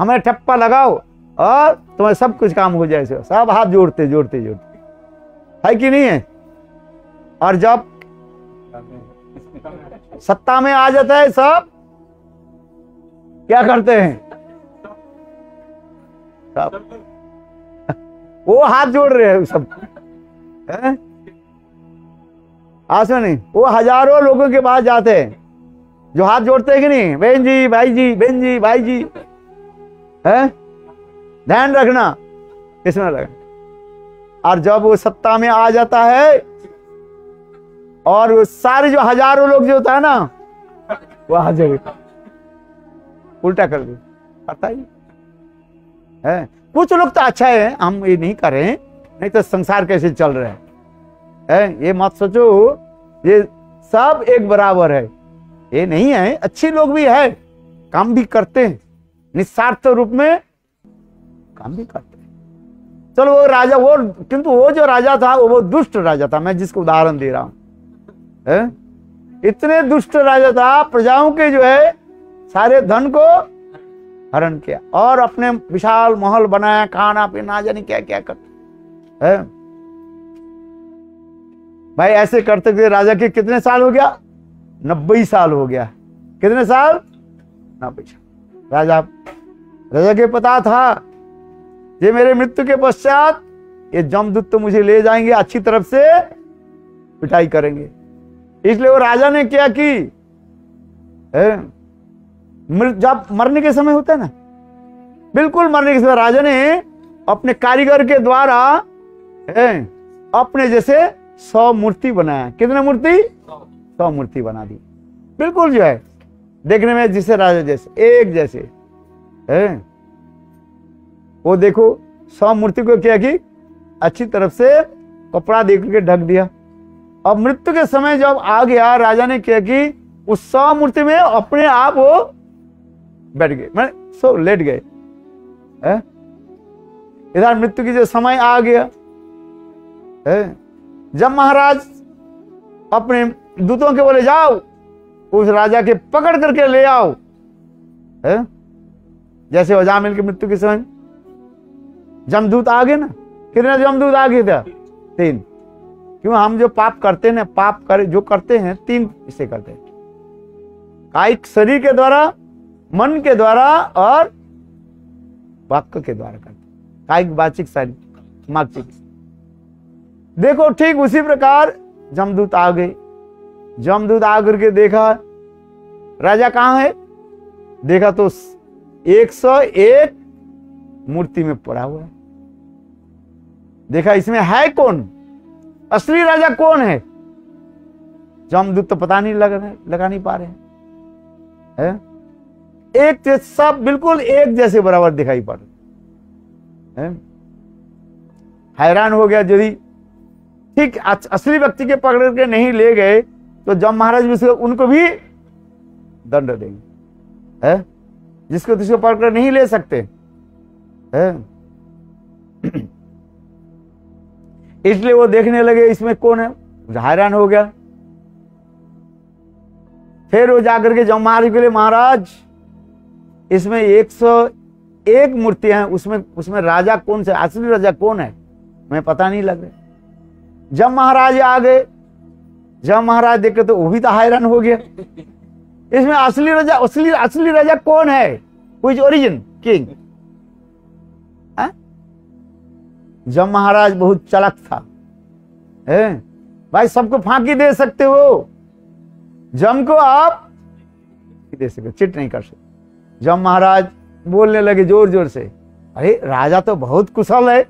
हमें ठप्पा लगाओ और तुम्हारे सब कुछ काम हो जाए, सब हाथ जोड़ते जोड़ते जोड़ते, है कि नहीं है। और जब सत्ता में आ जाता है सब क्या करते हैं, सब वो हाथ जोड़ रहे हैं सब, आसमान नहीं, वो हजारों लोगों के पास जाते हैं जो हाथ जोड़ते हैं कि नहीं, बहन जी भाई जी, बहन जी भाई जी, है ध्यान रखना इसमें लगना। और जब वो सत्ता में आ जाता है और वो सारे जो हजारों लोग जो होता है ना, वो हाथ जोड़ उल्टा कर दे, पता ही है। कुछ लोग तो अच्छा है, हम ये नहीं कर रहे हैं, नहीं तो संसार कैसे चल रहा है, ये मत सोचो ये सब एक बराबर है, ये नहीं है। अच्छे लोग भी है, काम भी करते हैं, निस्वार्थ रूप में काम भी करते हैं। चलो वो राजा, वो किंतु वो जो राजा था वो दुष्ट राजा था, मैं जिसको उदाहरण दे रहा हूं, इतने दुष्ट राजा था, प्रजाओं के जो है सारे धन को हरण किया और अपने विशाल महल बनाया, खाना पीना जाने क्या क्या करते है भाई। ऐसे करते करते राजा के कितने साल हो गया, 90 साल हो गया। कितने साल, 90 साल। राजा के पता था ये मेरे मृत्यु के पश्चात ये जमदूत तो मुझे ले जाएंगे, अच्छी तरफ से पिटाई करेंगे। इसलिए वो राजा ने क्या की, जब मरने के समय होता है ना, बिल्कुल मरने के समय राजा ने अपने कारीगर के द्वारा अपने जैसे 100 मूर्ति बनाया। कितने मूर्ति, 100 मूर्ति बना दी, बिल्कुल जो है देखने में जिसे राजा जैसे, एक जैसे वो देखो 100 मूर्ति को क्या की, अच्छी तरफ से कपड़ा दे करके ढक दिया। अब मृत्यु के समय जब आ गया, राजा ने क्या की, उस 100 मूर्ति में अपने आप वो बैठ गए, मैं सो लेट गए। इधर मृत्यु की जो समय आ गया, जब महाराज अपने दूतों के बोले जाओ उस राजा के पकड़ करके ले आओ, जैसे अजामिल की मृत्यु के समय जमदूत आ गए ना, कितने जमदूत आ गए थे, 3। क्यों, हम जो पाप करते हैं ना, पाप कर जो करते हैं 3 इसे करते हैं, कायिक शरीर के द्वारा, मन के द्वारा और वाक्य के द्वारा करते, कायिक वाचिक शारीरिक मानसिक। देखो ठीक उसी प्रकार जमदूत आ गए। जमदूत आकर के देखा राजा कहां है, देखा तो 101 मूर्ति में पड़ा हुआ है। देखा इसमें है कौन, असली राजा कौन है। जमदूत तो पता नहीं लगा नहीं पा रहे हैं, एक सब बिल्कुल एक जैसे बराबर दिखाई पड़ रहे। हैरान हो गया, यदि ठीक असली व्यक्ति के पकड़ के नहीं ले गए तो जब महाराज भी उनको भी दंड देंगे, है जिसको जिसको पकड़ नहीं ले सकते है। इसलिए वो देखने लगे इसमें कौन है, हैरान हो गया। फिर वो जाकर के जब महाराज के लिए, महाराज इसमें 101 मूर्तियां हैं, उसमें राजा कौन से, असली राजा कौन है, मैं पता नहीं लग रहा। जब महाराज आ गए, जब महाराज देखे तो वो भी तो हैरान हो गया, इसमें असली राजा कौन है, व्हिच ओरिजिन किंग। जब महाराज बहुत चालाक था, भाई सबको फांकी दे सकते हो, जम को आप दे सकते, चिट नहीं कर सकते। जब महाराज बोलने लगे जोर जोर से, अरे राजा तो बहुत कुशल है,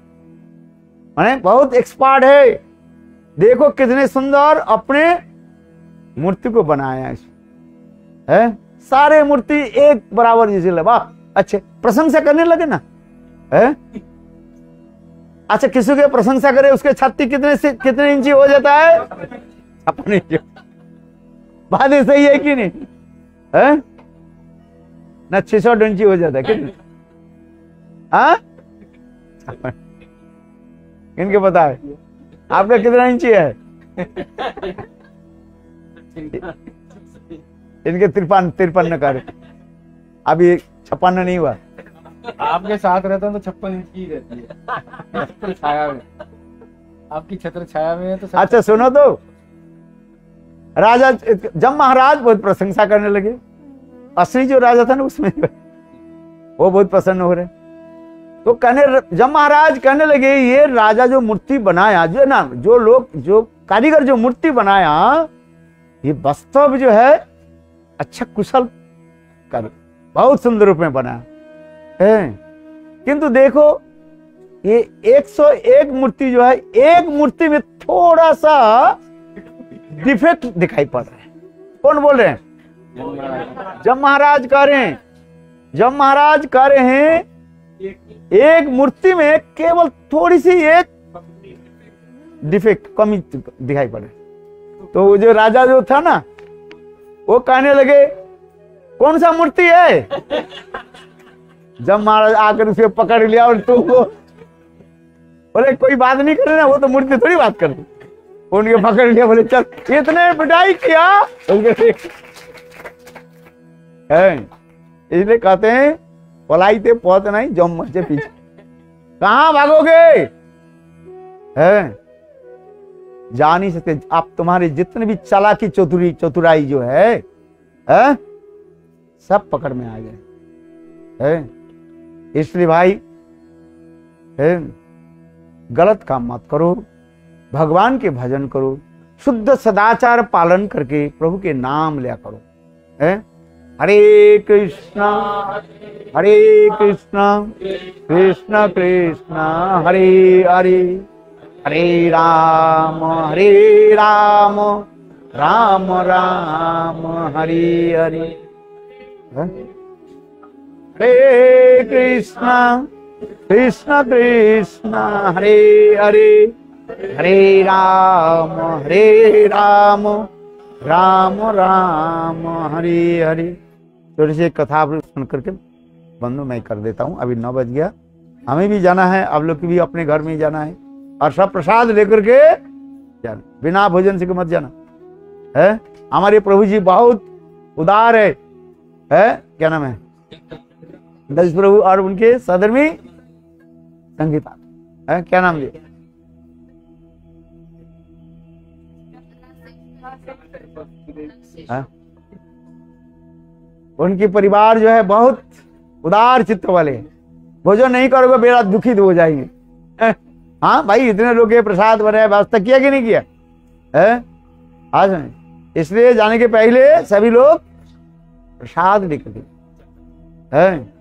माने बहुत एक्सपर्ट है, देखो कितने सुंदर अपने मूर्ति को बनाया है, सारे मूर्ति एक बराबर जैसे लगा। अच्छे प्रशंसा करने लगे ना, है अच्छा किसी की प्रशंसा करे उसके छाती कितने इंची हो जाता है, अपने बात सही है कि नहीं है ना, 600 इंची हो जाता है कितने, हाँ किनके पता है आपका कितना इंची है इनके 53 कार्य, अभी 56 नहीं हुआ। आपके साथ रहता हूँ तो 56 इंच की रहती है छत्र छाया में, आपकी छत्र छाया में है तो अच्छा सुनो तो, राजा जब महाराज बहुत प्रशंसा करने लगे, असली जो राजा था ना उसमें वो बहुत प्रसन्न हो रहे, तो जब महाराज कहने लगे ये राजा जो मूर्ति बनाया, जो ना जो कारीगर जो मूर्ति बनाया, ये वास्तव जो है अच्छा कुशल कर, बहुत सुंदर रूप में बना है। किंतु देखो ये 101 मूर्ति जो है, एक मूर्ति में थोड़ा सा डिफेक्ट दिखाई पड़ रहा है। कौन बोल रहे हैं? जब महाराज कह रहे हैं, जब महाराज कह रहे हैं एक मूर्ति में केवल थोड़ी सी एक डिफेक्ट, कमी दिखाई पड़े। तो वो जो राजा जो था ना, वो कहने लगे कौन सा मूर्ति है? जब महाराज आकर उसे पकड़ लिया और तू बोले कोई बात नहीं करे ना, वो तो मूर्ति थोड़ी बात कर दी। उनके पकड़ लिया, बोले चल इतने पिटाई किया। इसलिए कहते हैं पलाई थे पहुंच नहीं जम मचे पीछे, कहां भागोगे? है जा नहीं सकते आप, तुम्हारे जितने भी चालाकी चतुराई जो है सब पकड़ में आ गए है। इसलिए भाई है, गलत काम मत करो, भगवान के भजन करो, शुद्ध सदाचार पालन करके प्रभु के नाम लिया करो। है हरे कृष्णा कृष्ण कृष्ण हरे हरे, हरे राम राम राम हरे हरे। हरे कृष्ण कृष्ण हरे हरे, हरे राम राम राम हरे हरे। थोड़ी सी कथा सुन करके बंद मैं कर देता हूँ, अभी 9 बज गया, हमें भी जाना है, आप लोग की भी अपने घर में ही जाना है, और सब प्रसाद लेकर के जाना, बिना भोजन से मत जाना है। हमारे प्रभु जी बहुत उदार है क्या नाम है? दश प्रभु और उनके सधर्मी संगीता है, क्या नाम जी? उनकी परिवार जो है बहुत उदार चित्त वाले, भोजन नहीं करोगे बेड़ा दुखित हो जाएंगे। हाँ भाई, इतने लोग के प्रसाद बनाया, व्यवस्था किया कि नहीं किया है? आज नहीं, इसलिए जाने के पहले सभी लोग प्रसाद लेकर है।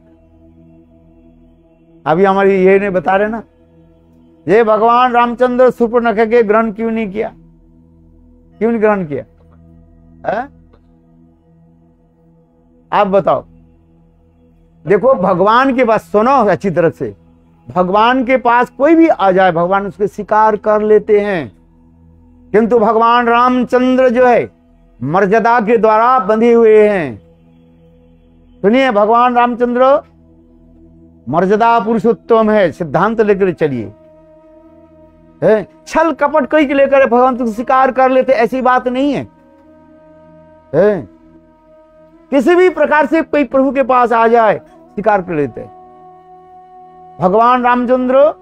अभी हमारी ये नहीं बता रहे ना, ये भगवान रामचंद्र सूर्पनखा के ग्रहण क्यों नहीं किया? क्यों नहीं ग्रहण किया है? आप बताओ। देखो भगवान के पास, सुनो अच्छी तरह से, भगवान के पास कोई भी आ जाए भगवान उसके स्वीकार कर लेते हैं, किंतु भगवान रामचंद्र जो है मर्यादा के द्वारा बंधे हुए हैं। सुनिए, भगवान रामचंद्र मर्यादा पुरुषोत्तम है, सिद्धांत लेकर चलिए। छल कपट कोई के लेकर भगवान को स्वीकार कर लेते, ऐसी बात नहीं है। किसी भी प्रकार से कोई प्रभु के पास आ जाए स्वीकार कर लेते। भगवान रामचंद्र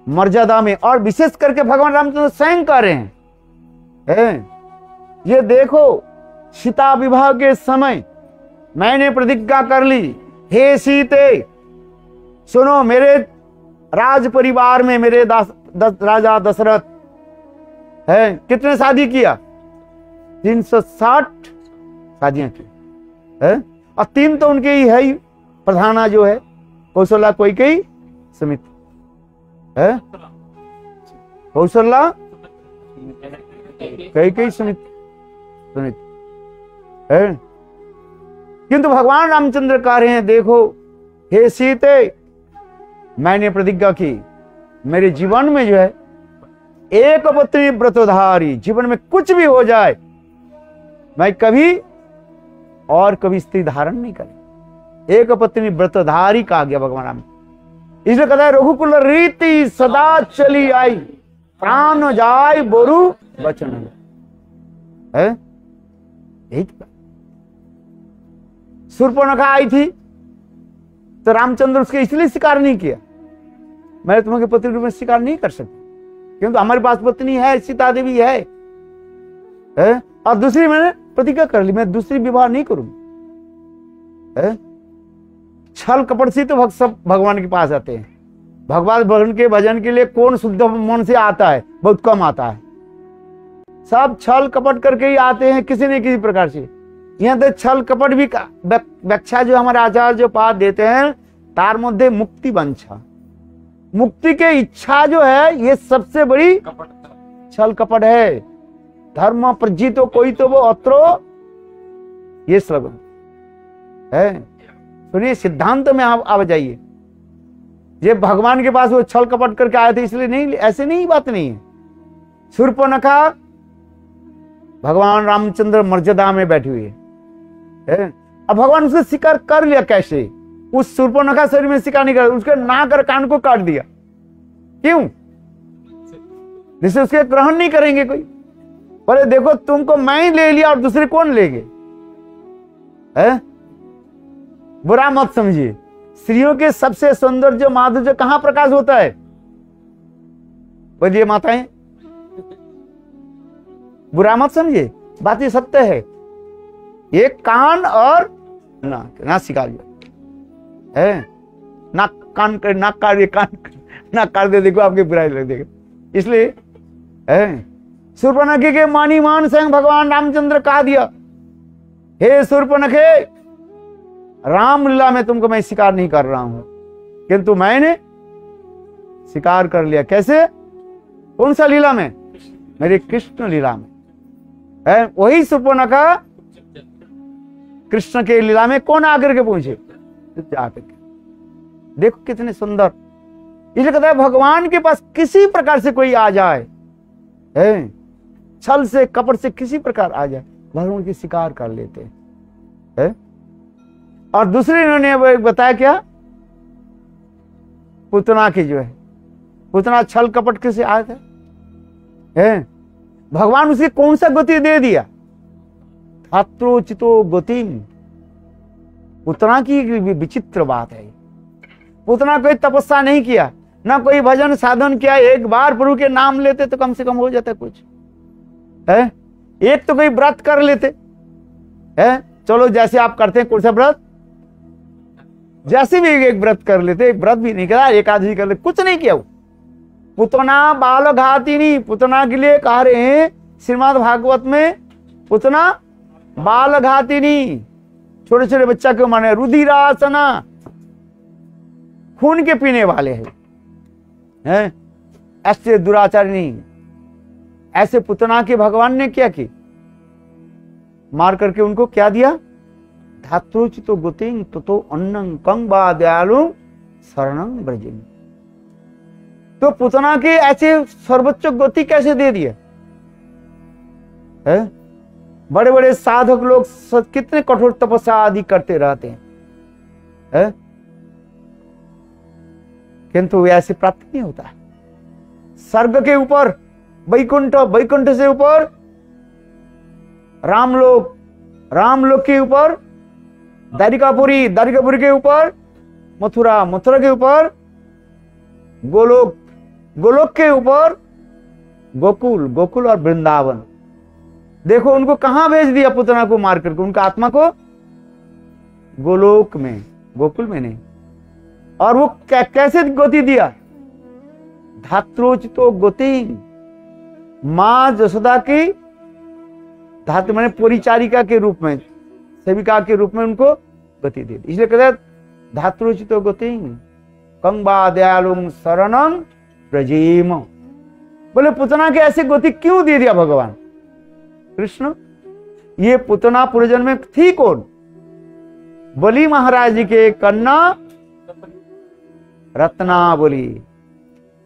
मर्यादा में, और विशेष करके भगवान रामचंद्र स्वयं कर रहे हैं। ये देखो, सीता विवाह के समय मैंने प्रतिज्ञा कर ली, हे सीते सुनो, मेरे राज परिवार में मेरे राजा दशरथ है, कितने शादी किया? 360 शादियां की है, और 3 तो उनके ही है ही, प्रधाना जो है कौशल्या कैकेयी सुमित्रा है, कौशल्या कैकेयी सुमित्रा है। किंतु भगवान रामचंद्र कह रहे हैं, देखो हे सीते, मैंने प्रतिज्ञा की, मेरे जीवन में जो है एक पत्नी व्रतधारी, जीवन में कुछ भी हो जाए मैं कभी और कभी स्त्री धारण नहीं करें। एक पत्नी व्रतधारी कहा गया भगवान राम, इसलिए कहता है रघुकुल रीति सदा चली आई, प्राण जाय बोरु वचन है, यही तो। शूर्पणखा आई थी तो रामचंद्र उसके इसलिए स्वीकार नहीं किया, मैं तुम्हारे पति रूप में स्वीकार नहीं कर सकती, क्योंकि हमारे पास पत्नी है, सीता देवी है? और दूसरी मैंने प्रतिज्ञा कर ली, मैं दूसरी विवाह नहीं करूंगी। छल कपट से तो भक्त सब भगवान के पास आते हैं। भगवान भगवान के भजन के लिए कौन शुद्ध मन से आता है? बहुत कम आता है। सब छल कपट करके ही आते हैं किसी न किसी प्रकार से। यहाँ तो छल कपट भी व्याख्या जो हमारे आचार्य जो पाठ देते हैं, तार मध्य मुक्ति वंशा, मुक्ति के इच्छा जो है, ये सबसे बड़ी छल कपट है। धर्म प्रजितो कोई तो वो अत्रो, ये स्लोगन है। सुनिए, सिद्धांत में आप आ जाइए। ये भगवान के पास वो छल कपट करके आए थे इसलिए नहीं, ऐसे नहीं, बात नहीं है। शूर्पणखा भगवान रामचंद्र मर्यादा में बैठी हुई है। अब भगवान उसने शिकार कर लिया कैसे? उस शूर्पणखा शरीर में शिकार नहीं कर, उसके नाक और कान को काट दिया। क्यों? जिससे उसके ग्रहण नहीं करेंगे कोई। बोले देखो तुमको मैं ही ले लिया और दूसरे कौन लेंगे? बुरा मत समझिए। स्त्रियों के सबसे सौंदर्य माधुर्य कहां प्रकाश होता है? बोलिए माताएं, बुरा मत समझिए, बात ये सत्य है। ये कान और नासिका है, नाक कान कर, नाक काट दे, कान नाक काट दे, देखो आपकी बुराई लग देगा। इसलिए शूर्पणखा के मानी मान स्वयं भगवान रामचंद्र कहा दिया, हे शूर्पणखे, रामलीला में तुमको मैं स्वीकार नहीं कर रहा हूं, किंतु मैंने स्वीकार कर लिया। कैसे? कौन सा लीला में? मेरे कृष्ण लीला में। वही शूर्पणखा कृष्ण के लीला में कौन आकर के पहुंचे? जाकर के देखो कितने सुंदर। इसलिए कहता है भगवान के पास किसी प्रकार से कोई आ जाए, छल से कपट से किसी प्रकार आ जाए, भगवान की स्वीकार कर लेते हैं। और दूसरे इन्होंने बताया क्या? पुतना की जो है, पुतना छल कपट के से आए थे। भगवान उसे कौन सा गति दे दिया? धात्रोचितो गतिम। पुतना की विचित्र बात है। पुतना कोई तपस्या नहीं किया, ना कोई भजन साधन किया। एक बार प्रभु के नाम लेते तो कम से कम हो जाता कुछ है। एक तो कोई व्रत कर लेते है, चलो जैसे आप करते हैं कौन सा व्रत, जैसे भी एक व्रत कर लेते। एक व्रत भी नहीं करा, एकादशी कर लेते, कुछ नहीं किया। पुतना बाल घातिनी, पुतना के लिए कह रहे हैं श्रीमद् भागवत में, पुतना बाल घातिनी, छोटे छोटे बच्चा क्यों माने? रुधिरासना, खून के पीने वाले हैं, ऐसे दुराचारिणी। ऐसे पुतना के भगवान ने क्या की? मार करके उनको क्या दिया? धात्रोचितो गतिं ततो अन्नं कं वा दयालु शरणं ब्रजेमि। तो पुतना के ऐसे सर्वोच्च गति कैसे दे दिए? बड़े बड़े साधक लोग कितने कठोर तपस्या आदि करते रहते हैं, किंतु ऐसे प्राप्त नहीं होता। स्वर्ग के ऊपर वैकुंठ, वैकुंठ से ऊपर रामलोक, रामलोक के ऊपर द्वारिकापुरी, द्वारिकापुरी के ऊपर मथुरा, मथुरा के ऊपर गोलोक, गोलोक के ऊपर गोकुल, गोकुल और वृंदावन। देखो उनको कहां भेज दिया? पुतना को मार करके उनका आत्मा को गोलोक में, गोकुल में नहीं। और वो कैसे गति दिया? धात्रोचितो गति, मां जसोदा की धात्र मैंने परिचारिका के रूप में, सेविका के रूप में उनको गति दे दी। इसलिए कहते हैं धात्रोचितो गति कं वा दयालुं शरणं ब्रजेम। बोले पुतना के ऐसे गति क्यों दे दिया भगवान कृष्ण? ये पुतना पूर्वजन्म में थी कौन? बलि महाराज जी के कन्या रत्नावली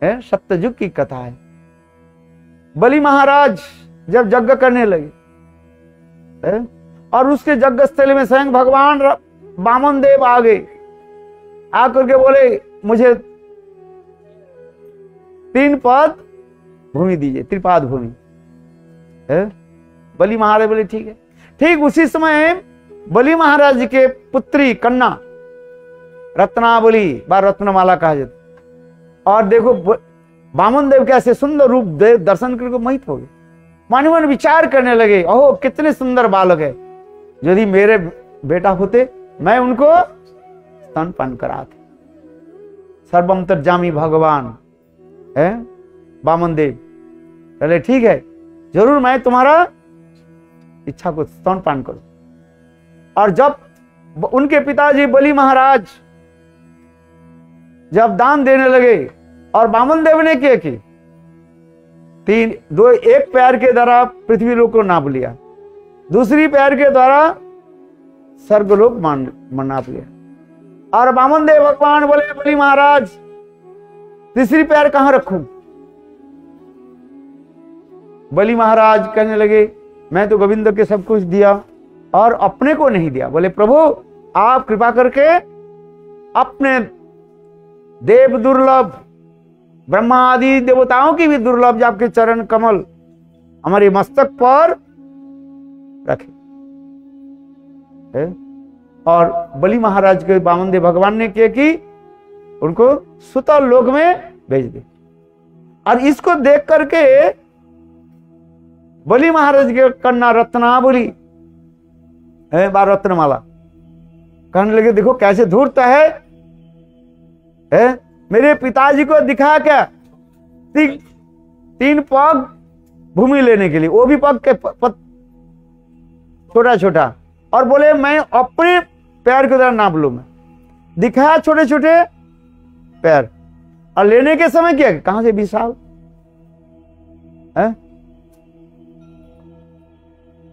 है, सत्ययुग की कथा है। बलि महाराज जब यज्ञ करने लगे और उसके यज्ञ स्थल में स्वयं भगवान वामन देव आ गए, आकर के बोले मुझे 3 पद भूमि दीजिए, त्रिपाद भूमि। है? बलि महाराज बोले ठीक है। ठीक उसी समय बलि महाराज जी के पुत्री कन्या रत्नावली व रत्नमाला कहा जाता। और देखो वामन देव कैसे सुंदर रूप देव दर्शन करके मोहित हो गए। मन मन विचार करने लगे, ओह कितने सुंदर बालक है, यदि मेरे बेटा होते मैं उनको स्तनपान कराते। सर्वंतर्यामी भगवान है वामन देव, चले ठीक है, जरूर मैं तुम्हारा इच्छा को स्तनपान करूं। और जब उनके पिताजी बलि महाराज जब दान देने लगे और वामन देव ने क्या की, एक पैर के द्वारा पृथ्वी लोक को नाप लिया, दूसरी पैर के द्वारा स्वर्गलोक नाप लिया। और वामन देव भगवान बोले बलि महाराज तीसरी पैर कहां रखूं? बलि महाराज कहने लगे मैं तो गोविंद के सब कुछ दिया और अपने को नहीं दिया। बोले प्रभु आप कृपा करके अपने देव दुर्लभ ब्रह्मा आदि देवताओं की भी दुर्लभ जो आपके चरण कमल हमारे मस्तक पर रखे। और बलि महाराज के वामन देव भगवान ने किया कि उनको सुतल लोक में भेज दे। और इसको देख करके बलि महाराज के कन्या रत्नावली रत्नमाला कहने लगे देखो कैसे धूर्त है, मेरे पिताजी को दिखा क्या तीन पग भूमि लेने के लिए, वो भी पग के छोटा छोटा, और बोले मैं अपने पैर की तरह नाप लू। मैं दिखाया छोटे छोटे पैर, और लेने के समय क्या कहां से विशाल है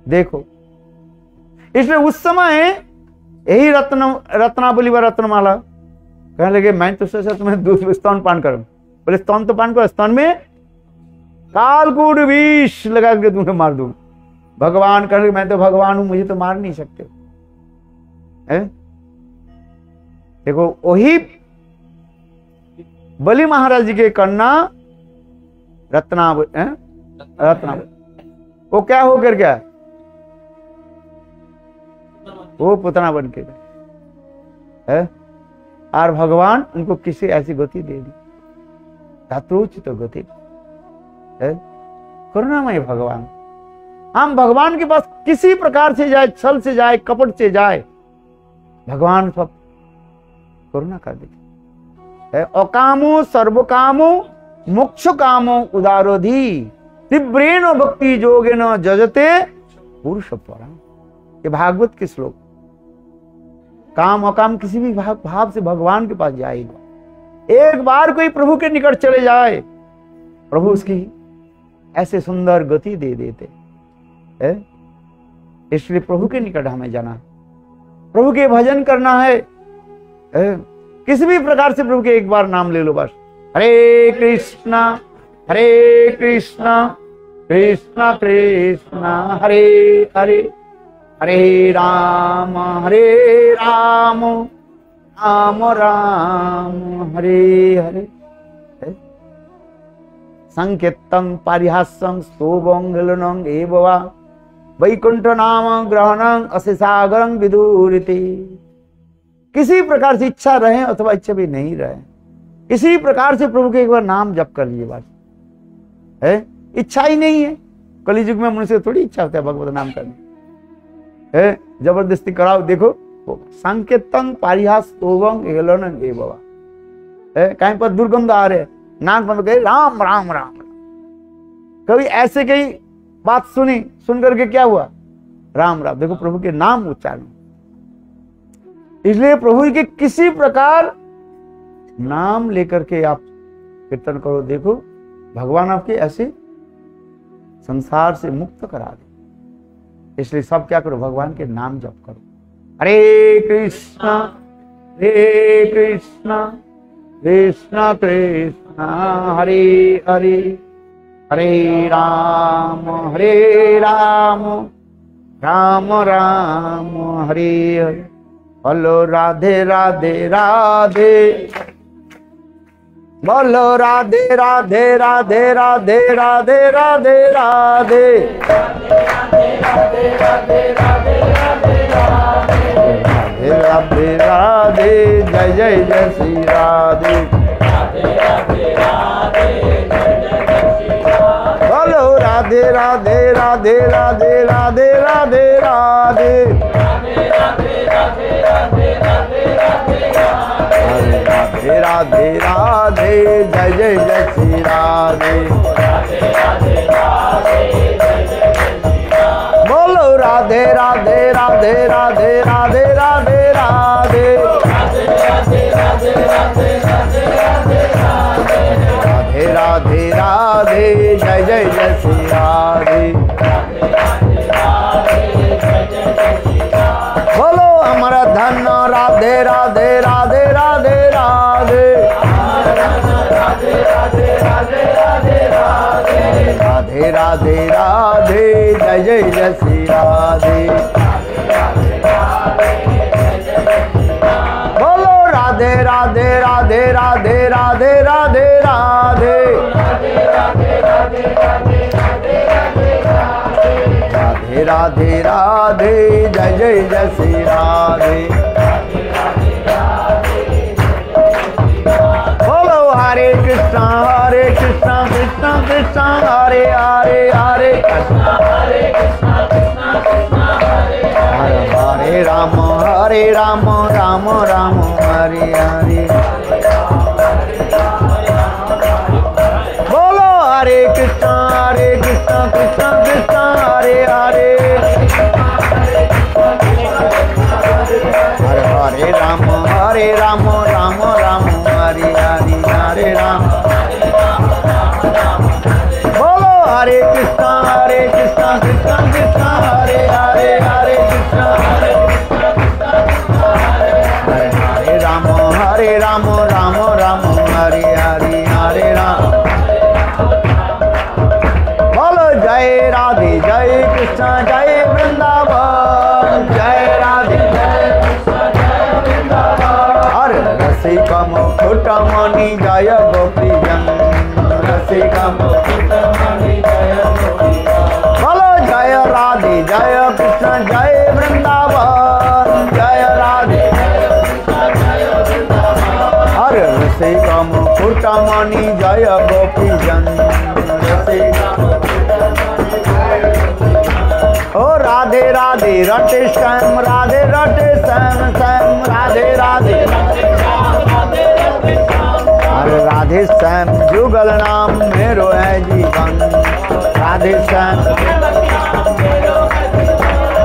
देखो। इसलिए उस समय यही रत्नावली व रत्नमाला कहने लगे मैं तो सोचा तुम्हें दूध स्तन पान करूं। बोले स्तन तो पान करो, स्तन में कालकूट विष लगा के तुम्हें मार दूं। भगवान कहने लगे मैं तो भगवान हूं, मुझे तो मार नहीं सकते। देखो वही बलि महाराज जी के कन्या रत्नावली वो क्या होकर गया, वो पुतना बन के है। और भगवान उनको किसी ऐसी गति दे दी, धात्रोचित गति है। करुणामय भगवान, हम भगवान के पास किसी प्रकार से जाए, छल से जाए, कपट से जाए, भगवान सब करुणा कर देते। अकामो सर्वकामो मोक्ष कामो उदारोधी तीव्रेण भक्ति जोगेन जजते पुरुष परम। ये भागवत के श्लोक। काम अकाम किसी भी भाव से भगवान के पास जाएगा। एक बार कोई प्रभु के निकट चले जाए, प्रभु उसकी ऐसे सुंदर गति दे देते है। इसलिए प्रभु के निकट हमें जाना है, प्रभु के भजन करना है। किसी भी प्रकार से प्रभु के एक बार नाम ले लो बस। हरे कृष्णा कृष्णा कृष्णा हरे हरे, हरे राम राम राम हरे हरे। संकेतं पारिहास्यं स्तोभं गलनं एव वा वैकुंठ नाम ग्रहणं अशेषागरं विदुरिति। किसी प्रकार से इच्छा रहे अथवा इच्छा भी नहीं रहे, किसी प्रकार से प्रभु के एक बार नाम जप कर लीजिए बस। है इच्छा ही नहीं है, कलयुग में मनुष्य थोड़ी इच्छा होता है भगवत नाम करने। जबरदस्ती कराओ। देखो संकेतन पारिहास स्तोभं गलनं एव वा, कहीं पर दुर्गंध आ रहे, नाक बंद करे राम राम राम। कभी ऐसे कई बात सुनी, सुन करके क्या हुआ, राम राम। देखो प्रभु के नाम उच्चारण। इसलिए प्रभु के किसी प्रकार नाम लेकर के आप कीर्तन करो, देखो भगवान आपके ऐसे संसार से मुक्त करा दे। इसलिए सब क्या करो, भगवान के नाम जप करो। हरे कृष्णा कृष्णा कृष्णा हरे हरे, हरे राम राम राम हरे हरे। बोलो राधे राधे राधे, बोलो राधे राधे राधे राधे राधे राधे राधे राधे राधे जय जय जय श्री राधे बोलो राधे राधे राधे राधे राधे राधे राधे राधे राधे जय जय जय श्री राधे बोलो राधे राधे राधे राधे राधे राधे राधे राधे राधे जय जय जय श्री राधे बोलो अमर धन राधे राधे राधे राधे राधे राधे राधे राधे जय जय जय श्री राधे बोलो राधे राधे राधे राधे राधे राधे राधे राधे राधे जय जय जय श्री राधे बोलो हरे कृष्णा कृष्णा कृष्णा हरे हरे हरे हरे राम राम राम हरे हरे बोलो हरे कृष्णा कृष्णा कृष्णा हरे हरे हरे राम राम राम हरे हरे हरे राम बोलो हरे कृष्णा कृष्णा कृष्णा हरे हरे हरे कृष्णा हरे राम राम राम हरे हरे हरे राम बोलो जय राधे जय कृष्ण जय वृंदावन जय राधे हरे रसिका मुकुट मणि जय गोपी जन रसिका बोलो जय राधे जय कृष्ण जय वृंदावन जय राधे हरे रसिका मुकुट मणि जय गोपी जन ओ राधे राधे रटे श्याम राधे रटे श्याम श्याम राधे राधे अरे राधे श्याम जुगल नाम मेरो है जीवन राधे श्याम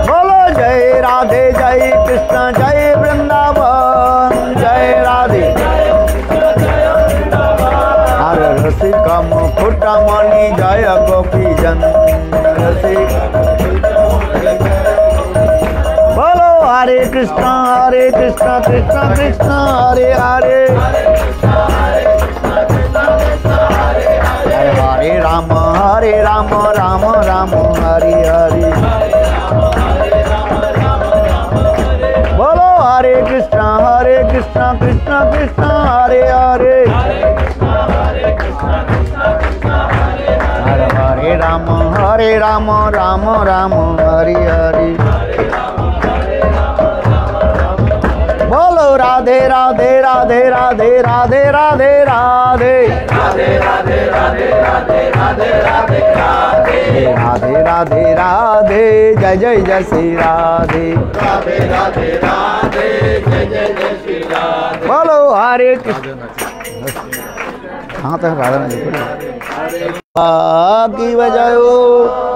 बोलो जय राधे जय कृष्ण जय वृंदावन जय राधे हरे रसिका मुकुट मणि जय गोपी जन बोलो हरे कृष्णा कृष्णा कृष्णा हरे हरे हरे राम राम राम हरे हरे बोलो हरे कृष्णा कृष्णा कृष्णा हरे हरे हरे राम राम राम हरे हरे बोलो राधे राधे राधे राधे राधे राधे राधे राधे राधे राधे जय जय जय श्री राधे बोलो हरे कृष्ण हाँ तो राधा की बजायो